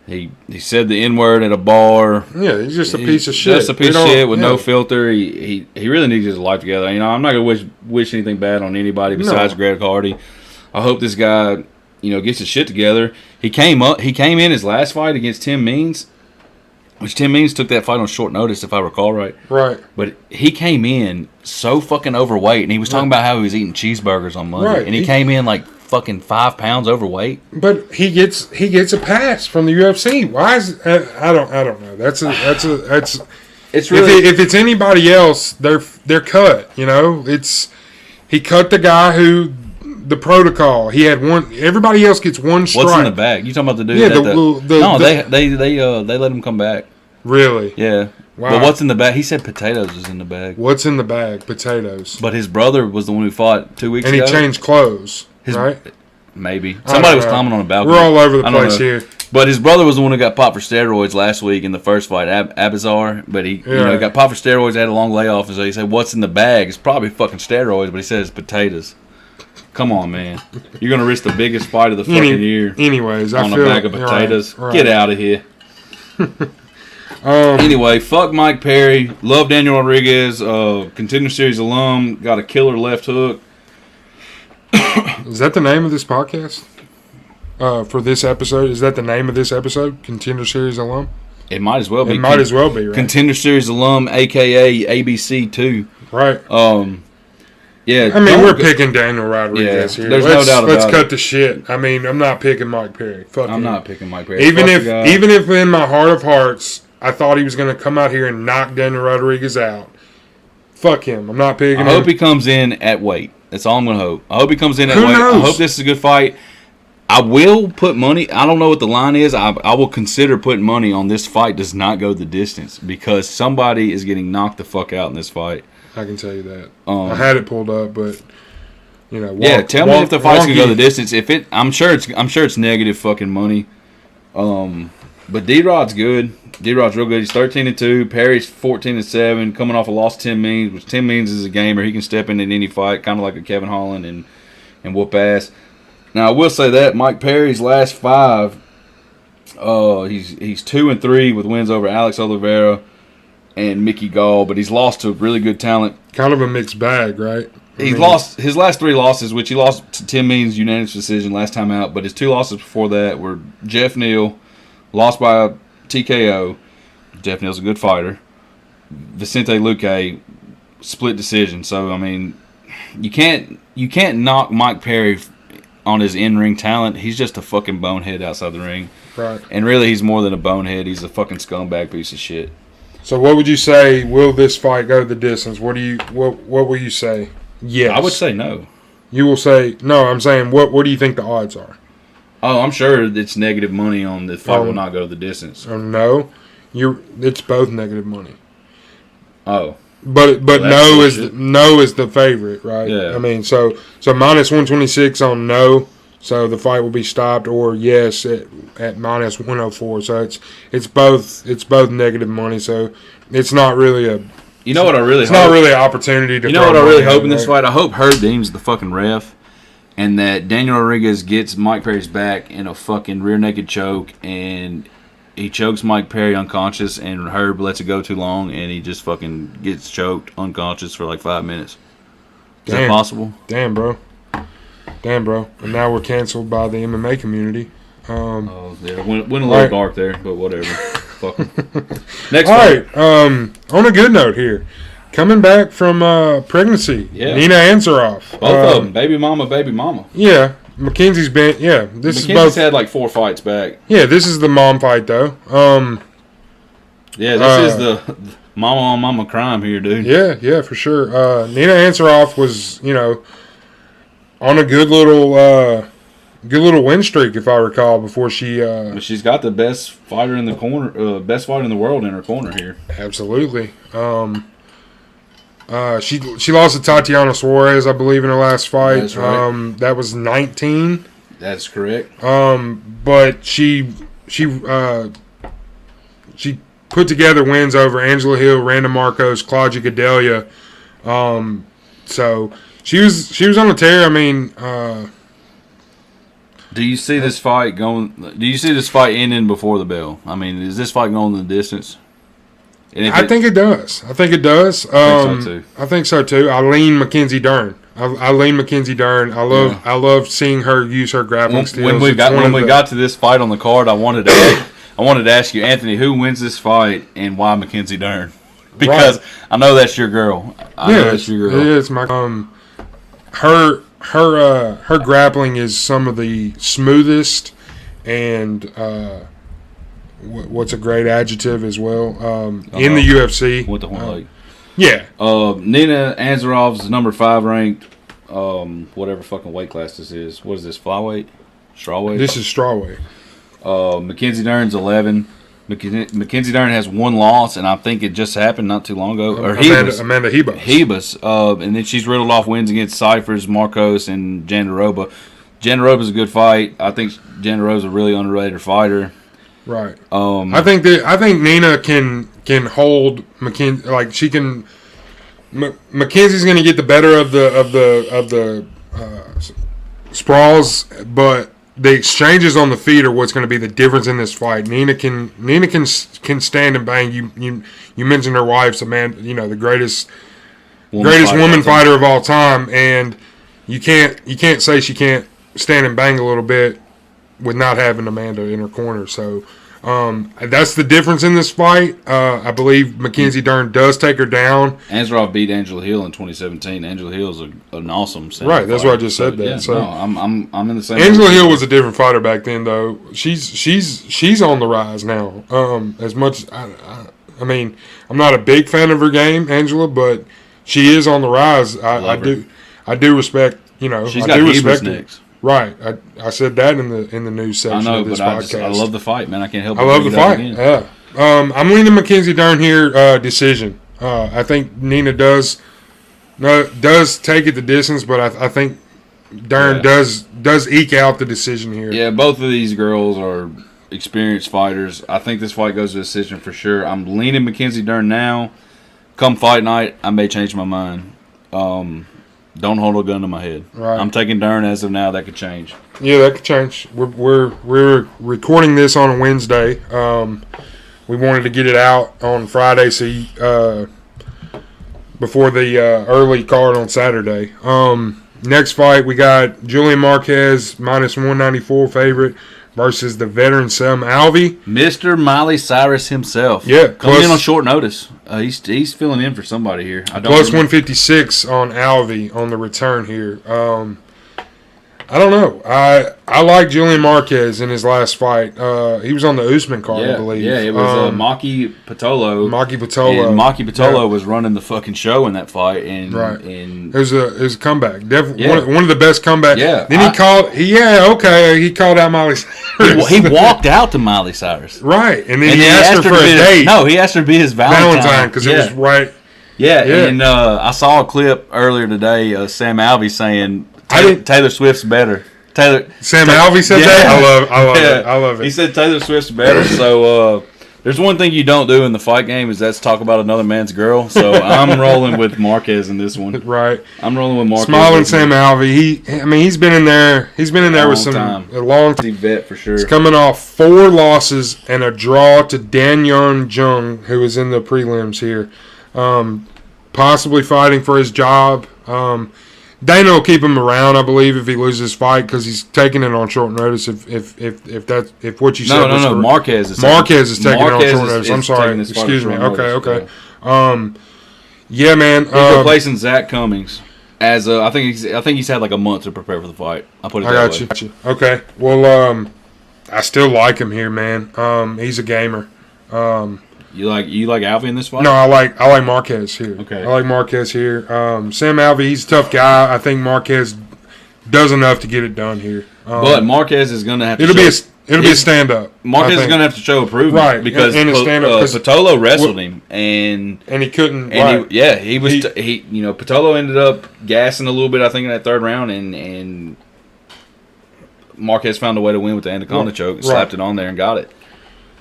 He said the N-word at a bar. Yeah, he's just a piece of shit. Just a piece of shit with no filter. He really needs his life together. I'm not going to wish anything bad on anybody besides Greg Hardy. I hope this guy, gets his shit together. He came in his last fight against Tim Means, which Tim Means took that fight on short notice, if I recall right. Right. But he came in so fucking overweight, and he was talking about how he was eating cheeseburgers on Monday. Right. And he came in like fucking 5 pounds overweight. But he gets a pass from the UFC. Why is I don't know. That's it's really if it's anybody else, they're cut. He cut the guy who. The protocol. He had one. Everybody else gets one strike. What's in the bag? You talking about the dude? Yeah, they let him come back. Really? Yeah. Wow. But what's in the bag? He said potatoes is in the bag. What's in the bag? Potatoes. But his brother was the one who fought 2 weeks and ago. And he changed clothes, right? Maybe. Somebody was climbing on a balcony. We're all over the place here. But his brother was the one who got popped for steroids last week in the first fight, Abazar. But he got popped for steroids, had a long layoff, and so he said, "What's in the bag?" It's probably fucking steroids, but he said it's potatoes. Come on, man. You're going to risk the biggest fight of the fucking year. Anyways, on a bag of potatoes. Right. Get out of here. Anyway, fuck Mike Perry. Love Daniel Rodriguez. Contender Series alum. Got a killer left hook. Is that the name of this podcast? For this episode? Is that the name of this episode? Contender Series alum? It might as well be. It might as well be, right? Contender Series alum, a.k.a. ABC2. Right. Yeah. I mean, we're picking Daniel Rodriguez here. There's no doubt about it. Let's cut the shit. I mean, I'm not picking Mike Perry. Fuck I'm him. not picking Mike Perry. Even if in my heart of hearts, I thought he was going to come out here and knock Daniel Rodriguez out. Fuck him. I'm not picking him. I hope he comes in at weight. That's all I'm going to hope. I hope he comes in at weight. Knows? I hope this is a good fight. I will put money. I don't know what the line is. I will consider putting money on this fight does not go the distance because somebody is getting knocked the fuck out in this fight. I can tell you that. I had it pulled up, but tell me if the fight's gonna go the distance. If it, I'm sure it's negative fucking money. But D-Rod's good. D-Rod's real good. He's 13-2. Perry's 14-7. Coming off a loss to Tim Means, which Tim Means is a gamer. He can step in any fight, kind of like a Kevin Holland and whoop ass. Now I will say that Mike Perry's last 5, he's 2-3 with wins over Alex Oliveira and Mickey Gall, but he's lost to really good talent. Kind of a mixed bag, right? He's lost his last 3 losses, which he lost to Tim Means unanimous decision last time out, but his 2 losses before that were Jeff Neal, lost by TKO. Jeff Neal's a good fighter. Vicente Luque, split decision. So I mean, you can't knock Mike Perry on his in-ring talent. He's just a fucking bonehead outside the ring. Right. And really, he's more than a bonehead. He's a fucking scumbag piece of shit. So what would you say? Will this fight go the distance? What will you say? Yes. I would say no. You will say no. I'm saying what do you think the odds are? Oh, I'm sure it's negative money on the fight will not go the distance. No, it's both negative money. Oh. But no is the favorite, right? Yeah. I mean, so minus 126 on no, so the fight will be stopped, or yes at minus 104. So it's both negative money. So it's not really a. You know what I really. It's not really an opportunity to. You know what I really hope in this fight? I hope Herb Dean's the fucking ref, and that Daniel Rodriguez gets Mike Perry's back in a fucking rear naked choke and. He chokes Mike Perry unconscious, and Herb lets it go too long, and he just fucking gets choked unconscious for like 5 minutes. Is that possible? Damn, bro. And now we're canceled by the MMA community. Went a little dark there, but whatever. Fuck 'em. Next All fight. right. On a good note here. Coming back from pregnancy. Yeah. Nina Ansaroff. Both of them. Baby mama. Yeah. Mackenzie's been, Mackenzie's had like 4 fights back. Yeah, this is the mom fight, though. This is the mama on mama crime here, dude. Yeah, for sure. Nina Ansaroff was, on a good little win streak, if I recall, before she... She's got the best fighter in the corner, best fighter in the world in her corner here. Absolutely. She lost to Tatiana Suarez, I believe, in her last fight. That's right. That was 19. That's correct. But she put together wins over Angela Hill, Randa Marcos, Claudia Gadelha. So she was on a tear. I mean, do you see this fight going? Do you see this fight ending before the bell? I mean, is this fight going the distance? I think it does. I think so too. I lean Mackenzie Dern. I lean Mackenzie Dern. I love seeing her use her grappling skills. When we got to this fight on the card, I wanted to ask you, Anthony, who wins this fight and why Mackenzie Dern? Because I know that's your girl. I know that's your girl. It is my her grappling is some of the smoothest and what's a great adjective as well in the UFC with the horn leg. Yeah. Nina Ansaroff's number 5 ranked, whatever fucking weight class this is. What is this? Flyweight? Strawweight? This is strawweight. Mackenzie Dern's 11. Mackenzie Dern has one loss, and I think it just happened not too long ago. Or Amanda Hebus. Hebus. And then she's riddled off wins against Cyphers, Marcos, and Jandaroba. Jandaroba's a good fight. I think Jandaroba's a really underrated fighter. Right. I think Nina can hold Mackenzie. Like she can. Mackenzie's going to get the better of the sprawls, but the exchanges on the feet are what's going to be the difference in this fight. Nina can stand and bang. You mentioned her wife's the greatest woman fighter of all time, and you can't say she can't stand and bang a little bit with not having Amanda in her corner. So that's the difference in this fight. I believe Mackenzie Dern does take her down. Anzarov beat Angela Hill in 2017. Angela Hill's an awesome right. That's why I just said that. Yeah, so I'm in the same. Angela Hill was a different fighter back then, though. She's on the rise now. As much I mean, I'm not a big fan of her game, Angela, but she is on the rise. I do respect. She's got Hebus next. Right, I said that in the news section of this podcast. I love the fight, man. I can't help. I love the fight. Yeah, I'm leaning Mackenzie Dern here. Decision. I think Nina does take it the distance, but I think Dern does eke out the decision here. Yeah, both of these girls are experienced fighters. I think this fight goes to decision for sure. I'm leaning Mackenzie Dern now. Come fight night, I may change my mind. Don't hold a gun to my head. Right. I'm taking Dern as of now. That could change. Yeah, that could change. We're recording this on a Wednesday. We wanted to get it out on Friday, so before the early card on Saturday. Next fight, we got Julian Marquez minus 194 favorite versus the veteran Sam Alvey. Mr. Miley Cyrus himself. Yeah. Coming in on short notice. He's filling in for somebody here. Plus 156 on Alvey on the return here. I don't know. I like Julian Marquez in his last fight. He was on the Usman card, I believe. Yeah, it was Maki Pitolo. Maki Pitolo. And Maki Pitolo was running the fucking show in that fight. And, right. And it was a comeback. Definitely one of the best comebacks. Yeah. Then he called out Miley Cyrus. He walked out to Miley Cyrus. Right. And then he asked her for a date. No, he asked her to be his Valentine. Because it was right. Yeah, and I saw a clip earlier today of Sam Alvey saying Taylor Swift's better. Sam Alvey said that? I love it. He said Taylor Swift's better. So there's one thing you don't do in the fight game is that's talk about another man's girl. So I'm rolling with Marquez in this one. Right. I'm rolling with Marquez. Smiling Sam Alvey. He's been in there. He's been in there with a long time. Vet for sure. He's coming off 4 losses and a draw to Danyun Jung, who is in the prelims here. Possibly fighting for his job. Dana will keep him around, I believe, if he loses his fight because he's taking it on short notice. If what you said no, Marquez is taking it on short notice. I'm sorry, excuse me. Okay. Yeah, man. He's replacing Zach Cummings. I think he's had like a month to prepare for the fight. I'll put it that way. Got you. Okay. Well, I still like him here, man. He's a gamer. You like Alvey in this fight? No, I like Marquez here. Okay. I like Marquez here. Sam Alvey, he's a tough guy. I think Marquez does enough to get it done here. But Marquez is going to have to. It'll be a stand up. Marquez is going to have to show improvement, right? Because Pitolo wrestled him and he couldn't. And he was. Pitolo ended up gassing a little bit, I think, in that third round, and Marquez found a way to win with the Anaconda choke, and slapped it on there and got it.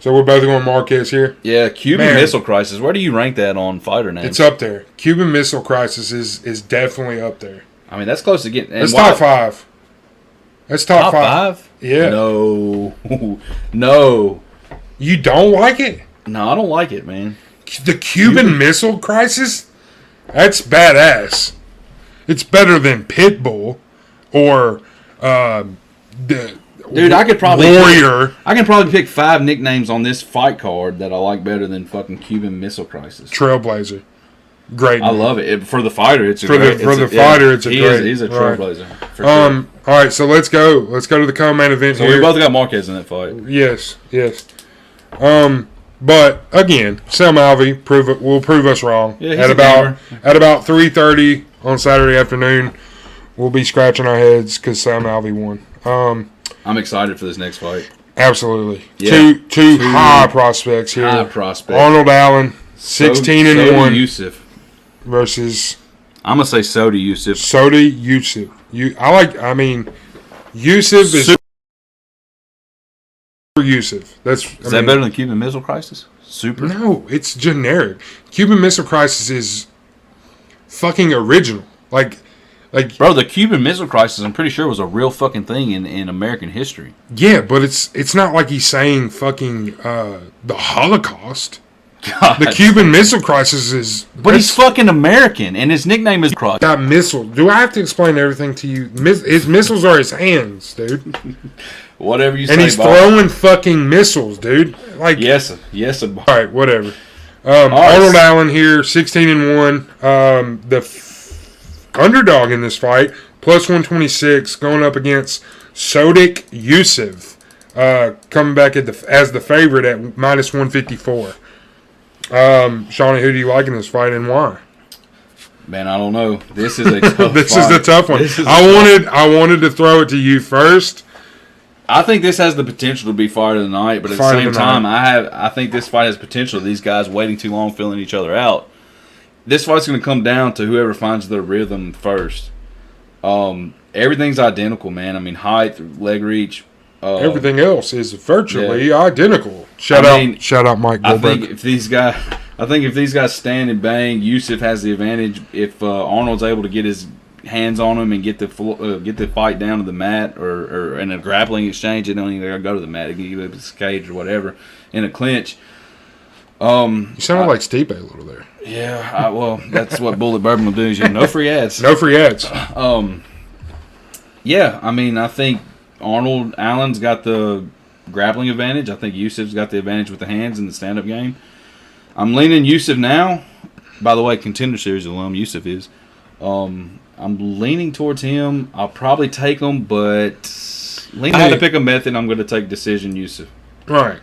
So we're both going Marquez here? Yeah, Cuban Missile Crisis. Where do you rank that on fighter names? It's up there. Cuban Missile Crisis is definitely up there. I mean, that's close to getting... It's top 5. That's top 5? Yeah. No. You don't like it? No, I don't like it, man. The Cuban Missile Crisis? That's badass. It's better than Pitbull or Dude, I could probably Warrior. I can probably pick 5 nicknames on this fight card that I like better than fucking Cuban Missile Crisis. Trailblazer, great. I love it. For the fighter, it's a great. He's a trailblazer. For sure. All right, so let's go. Let's go to the co-main event. So we both got Marquez in that fight. Yes. But again, Sam Alvey will prove us wrong. Yeah, at about 3:30 on Saturday afternoon, we'll be scratching our heads because Sam Alvey won. I'm excited for this next fight. Absolutely. Yeah. Two high prospects here. High prospects. Arnold Allen, 16-1 Yusuf versus I'm gonna say Sodi Yusuf. Sodi Yusuf. Yusuf is super Yusuf. Is that better than Cuban Missile Crisis? Super. No, it's generic. Cuban Missile Crisis is fucking original. Bro, the Cuban Missile Crisis, I'm pretty sure, was a real fucking thing in American history. Yeah, but it's not like he's saying fucking the Holocaust. God. The Cuban Missile Crisis is... But he's fucking American, and his nickname is Cross. Got missile. Do I have to explain everything to you? His missiles are his hands, dude. Whatever you say, and he's throwing fucking missiles, dude. Yes, sir. All right, whatever. Arnold Allen here, 16-1. Underdog in this fight, plus 126, going up against Sodiq Yusuf, coming back as the favorite at minus 154. Shawnee, who do you like in this fight and why? Man, I don't know. This is a tough This fight. is the tough one. I wanted to throw it to you first. I think this has the potential to be fight of the night, but at the same time, I think this fight has potential. These guys waiting too long, filling each other out. This fight's going to come down to whoever finds their rhythm first. Everything's identical, man. I mean, height, leg reach. Everything else is virtually identical. Shout out, Mike Goldberg. I think if these guys stand and bang, Yusuf has the advantage. If Arnold's able to get his hands on him and get the fight down to the mat or in a grappling exchange, they don't even go to the mat. They can give his cage or whatever in a clinch. You sounded like Stipe a little there. Yeah, well, that's what Bullet Bourbon will do. Is no free ads. No free ads. Yeah, I mean, I think Arnold Allen's got the grappling advantage. I think Yusuf's got the advantage with the hands in the stand-up game. I'm leaning Yusuf now. By the way, Contender Series alum Yusuf is. I'm leaning towards him. I'll probably take him, but I had to pick a method. I'm going to take decision Yusuf. All right.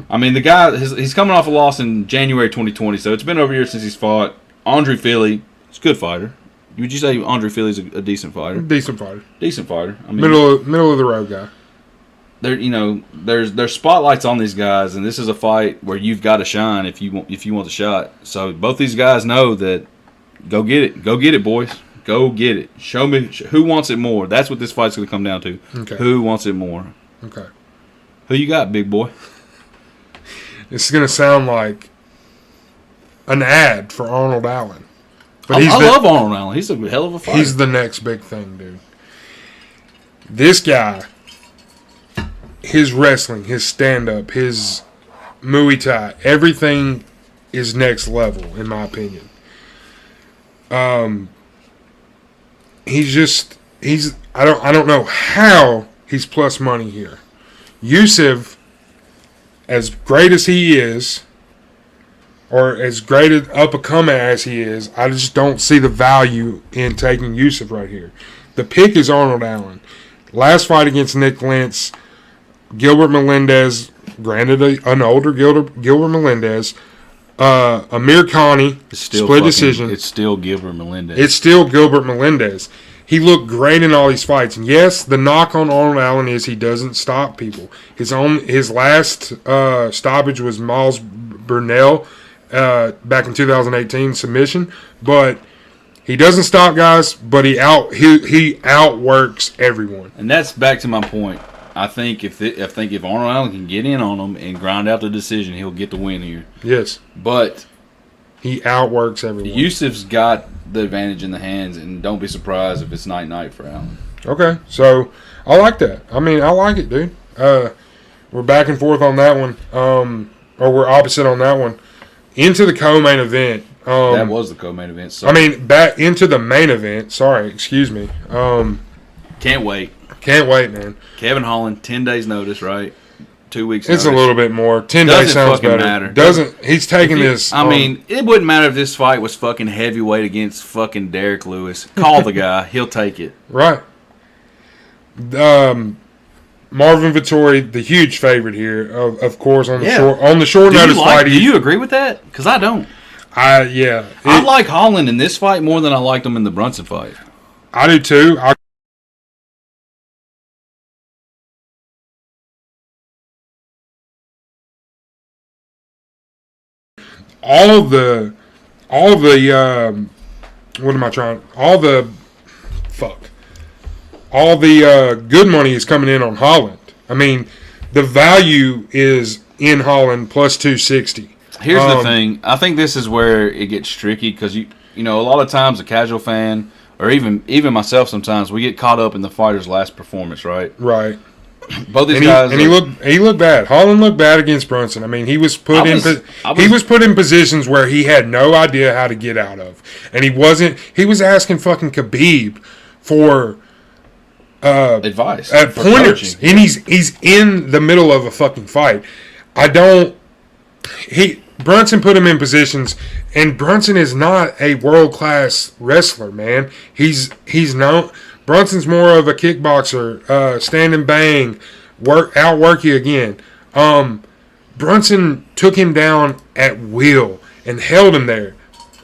I mean, the guy, he's coming off a loss in January 2020, so it's been over a year since he's fought. Andre Fili, he's a good fighter. Would you say Andre Fili's a decent fighter? Decent fighter. Decent fighter. I mean, middle of the road guy. There's spotlights on these guys, and this is a fight where you've got to shine if you want the shot. So both these guys know that. Go get it, boys. Go get it. Show me who wants it more. That's what this fight's going to come down to. Okay. Who wants it more? Okay. Who you got, big boy? This is going to sound like an ad for Arnold Allen. But I love Arnold Allen. He's a hell of a fighter. He's the next big thing, dude. This guy, his wrestling, his stand-up, his Muay Thai, everything is next level, in my opinion. I don't know how he's plus money here. Yusuf, as great as he is, or as great an up-and-comer as he is, I just don't see the value in taking Yusuf right here. The pick is Arnold Allen. Last fight against Nick Lentz, Gilbert Melendez, granted an older Gilbert Melendez, Amir Khani, split decision. It's still Gilbert Melendez. It's still Gilbert Melendez. He looked great in all these fights. And yes, the knock on Arnold Allen is he doesn't stop people. His last stoppage was Miles Burnell back in 2018 submission. But he doesn't stop guys, but he outworks everyone. And that's back to my point. I think if Arnold Allen can get in on him and grind out the decision, he'll get the win here. Yes. But he outworks everyone. Yusuf's got the advantage in the hands, and don't be surprised if it's night for Allen. Okay, so I like that. I mean, I like it, dude. We're back and forth on that one, or we're opposite on that one. Into the co-main event. That was the co-main event. Sorry. I mean, back into the main event. Sorry, excuse me. Can't wait. Can't wait, man. Kevin Holland, 10 days notice, right? 2 weeks notice. It's a little bit more. 10 days sounds better. Matter. He's taking this. I mean, it wouldn't matter if this fight was fucking heavyweight against fucking Derek Lewis. Call the guy. He'll take it. Right. Marvin Vettori, the huge favorite here, of course, on the short notice fight. Do you agree with that? Because I don't. Yeah. I like Holland in this fight more than I liked him in the Brunson fight. I do too. all the what am I trying? All the good money is coming in on Holland. I mean, the value is in Holland plus 260. Here's the thing. I think this is where it gets tricky because you know, a lot of times a casual fan or even myself sometimes we get caught up in the fighter's last performance, right? Right. Both these guys he looked bad. Holland looked bad against Brunson. I mean, he was put in positions where he had no idea how to get out of, and he was asking fucking Khabib for advice, pointers, and he's in the middle of a fucking fight. Brunson put him in positions, and Brunson is not a world class wrestler, man. He's known. Brunson's more of a kickboxer, stand and bang, outwork you again. Brunson took him down at will and held him there.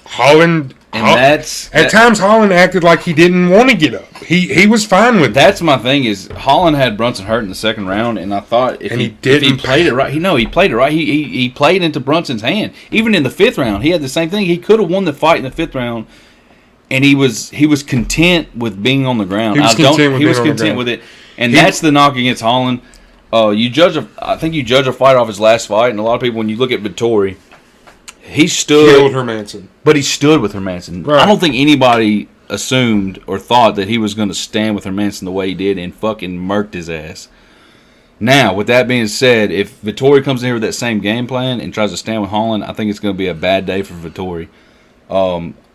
Holland, at times Holland acted like he didn't want to get up. He was fine with that's my thing is Holland had Brunson hurt in the second round, and I thought if he played it right, he played it right. He played into Brunson's hand. Even in the fifth round, he had the same thing. He could have won the fight in the fifth round. And he was content with being on the ground. He was content with it, and that's the knock against Holland. I think you judge a fight off his last fight, and a lot of people, when you look at Vettori, he killed Hermansson, but he stood with Hermansson. Right. I don't think anybody assumed or thought that he was going to stand with Hermansson the way he did and fucking murked his ass. Now, with that being said, if Vettori comes in here with that same game plan and tries to stand with Holland, I think it's going to be a bad day for Vettori.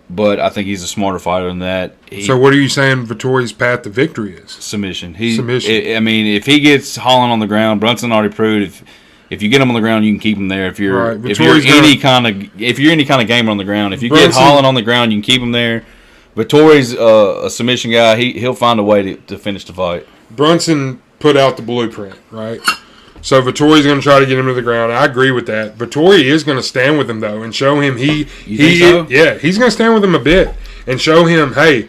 But I think he's a smarter fighter than that. So what are you saying Vittori's path to victory is? Submission. I mean, if he gets Holland on the ground, Brunson already proved if you get him on the ground, you can keep him there. If you're any kind of gamer on the ground, if you get Holland on the ground, you can keep him there. Vittori's a submission guy. He'll find a way to finish the fight. Brunson put out the blueprint, right? So Vittori's going to try to get him to the ground. I agree with that. Vittori is going to stand with him though and show him he's going to stand with him a bit and show him, hey,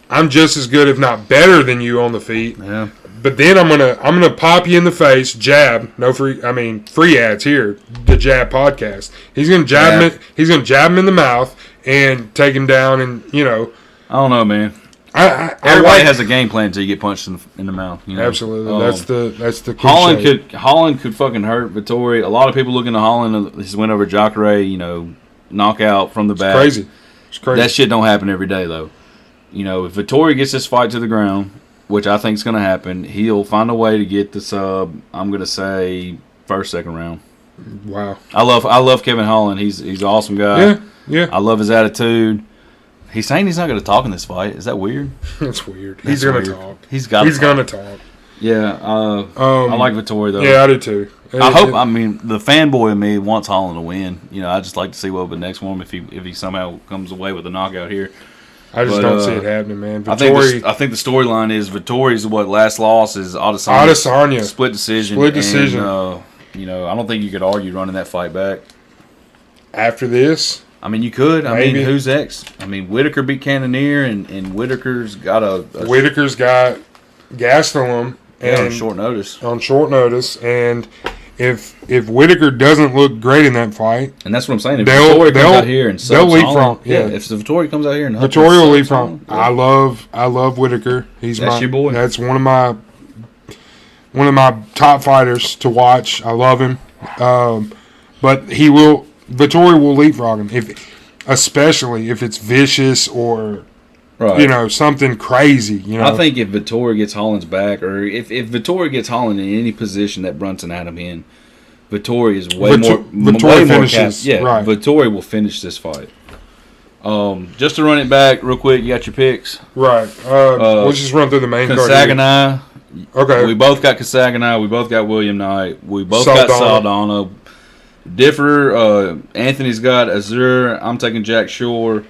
I'm just as good, if not better, than you on the feet. Yeah. But then I'm gonna pop you in the face, jab. Free ads here. The Jab Podcast. He's gonna jab him. He's gonna jab him in the mouth and take him down. And I don't know, man. Everybody has a game plan until you get punched in the mouth. You know? Absolutely, that's the Holland could fucking hurt Vettori. A lot of people looking to Holland. His win over Jacare, knockout from the back. It's crazy. That shit don't happen every day though. If Vettori gets this fight to the ground, which I think is going to happen, he'll find a way to get the sub. I'm going to say first, second round. Wow. I love Kevin Holland. He's an awesome guy. Yeah. I love his attitude. He's saying he's not going to talk in this fight. Is that weird? That's weird. He's going to talk. He's going to talk. Yeah. I like Vettori, though. Yeah, I do, too. The fanboy in me wants Holland to win. I just like to see what would be next for him if he somehow comes away with a knockout here. I just don't see it happening, man. Vettori, I think the storyline is Vittori's last loss is Adesanya. Split decision. And, I don't think you could argue running that fight back. After this? You could. Maybe. Who's next? Whitaker beat Cannonier, and Whitaker's got Whitaker's got Gastelum. On short notice. On short notice, and if Whitaker doesn't look great in that fight, and that's what I'm saying, if Vettori comes out here and they'll leapfrog. If Vettori comes out here and Vettori will leapfrog. I love Whitaker. That's your boy. That's one of my top fighters to watch. I love him, but Vettori will leapfrog him especially if it's vicious or. Right. Something crazy. I think if Vettori gets Holland's back, or if Vettori gets Holland in any position that Brunson had him in, Vettori is way more finishes. Right. Vettori will finish this fight. Just to run it back real quick, you got your picks. Right. We'll just run through the main card. Kasaganai. Okay. We both got Kasaganai. We both got William Knight. We both got Saldana. Anthony's got Azure. I'm taking Jack Shore.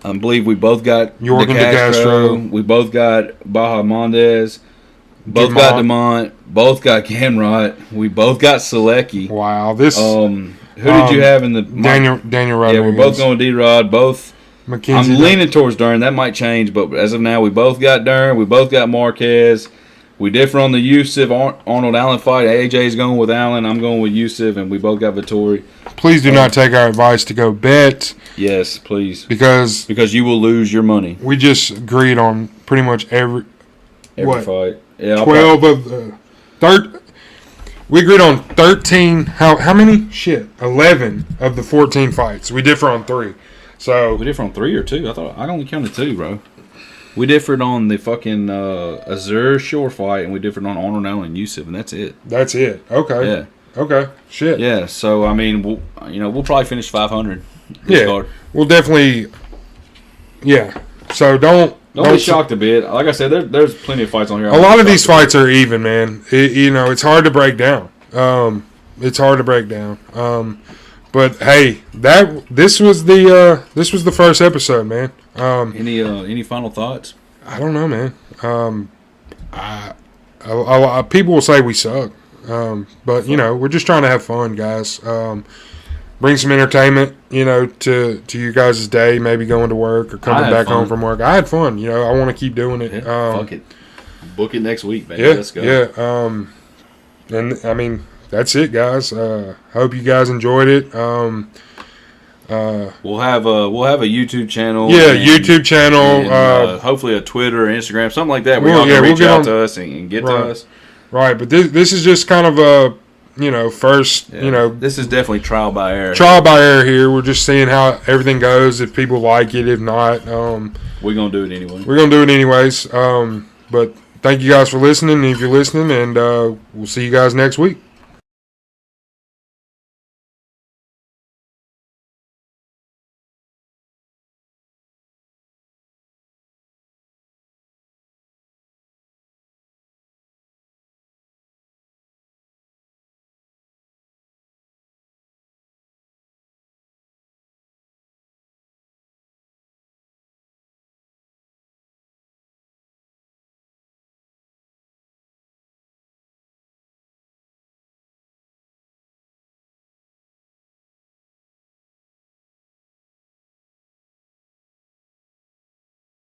I believe we both got Jorgen De Castro. We both got Baja Mendez. Both got Demont. Both got Gamrot. We both got Selecki. Wow, this. Who did you have in the Daniel Rodriguez? Yeah, we're both going D-Rod. Both. McKenzie. I'm leaning towards Dern. That might change, but as of now, we both got Dern. We both got Marquez. We differ on the Yusuf Arnold Allen fight. AJ's going with Allen. I'm going with Yusuf, and we both got Vettori. Please do not take our advice to go bet. Yes, please. Because you will lose your money. We just agreed on pretty much every fight. Yeah, 12 of the third. We agreed on 13. How many? Shit, 11 of the 14 fights. We differ on 3. So we differ on 3 or 2. I only counted 2, bro. We differed on the fucking Azur Shore fight, and we differed on Arnold Allen and Yusuf, and that's it. That's it. Okay. Yeah. Okay. Shit. Yeah. So I mean, we'll probably finish 500. Yeah. Card. We'll definitely. Yeah. So don't be shocked a bit. Like I said, there's plenty of fights on here. A lot of these fights are even, man. It's hard to break down. It's hard to break down. But hey, this was the first episode, man. Any final thoughts? I don't know, man. People will say we suck, but we're just trying to have fun, guys. Bring some entertainment, to your guys' day. Maybe going to work or coming back home from work. I had fun. I want to keep doing it. Yeah, fuck it. Book it next week, baby. Yeah, let's go. Yeah. And I mean, that's it, guys. Hope you guys enjoyed it. We'll have a YouTube channel. Yeah, YouTube channel. And, hopefully a Twitter or Instagram, something like that. Where y'all can reach out to us and get to us. Right, but this is just kind of a first. Yeah. This is definitely trial by error. Trial by error here. We're just seeing how everything goes. If people like it, if not, we're gonna do it anyway. We're gonna do it anyways. But thank you guys for listening. If you're listening, and we'll see you guys next week.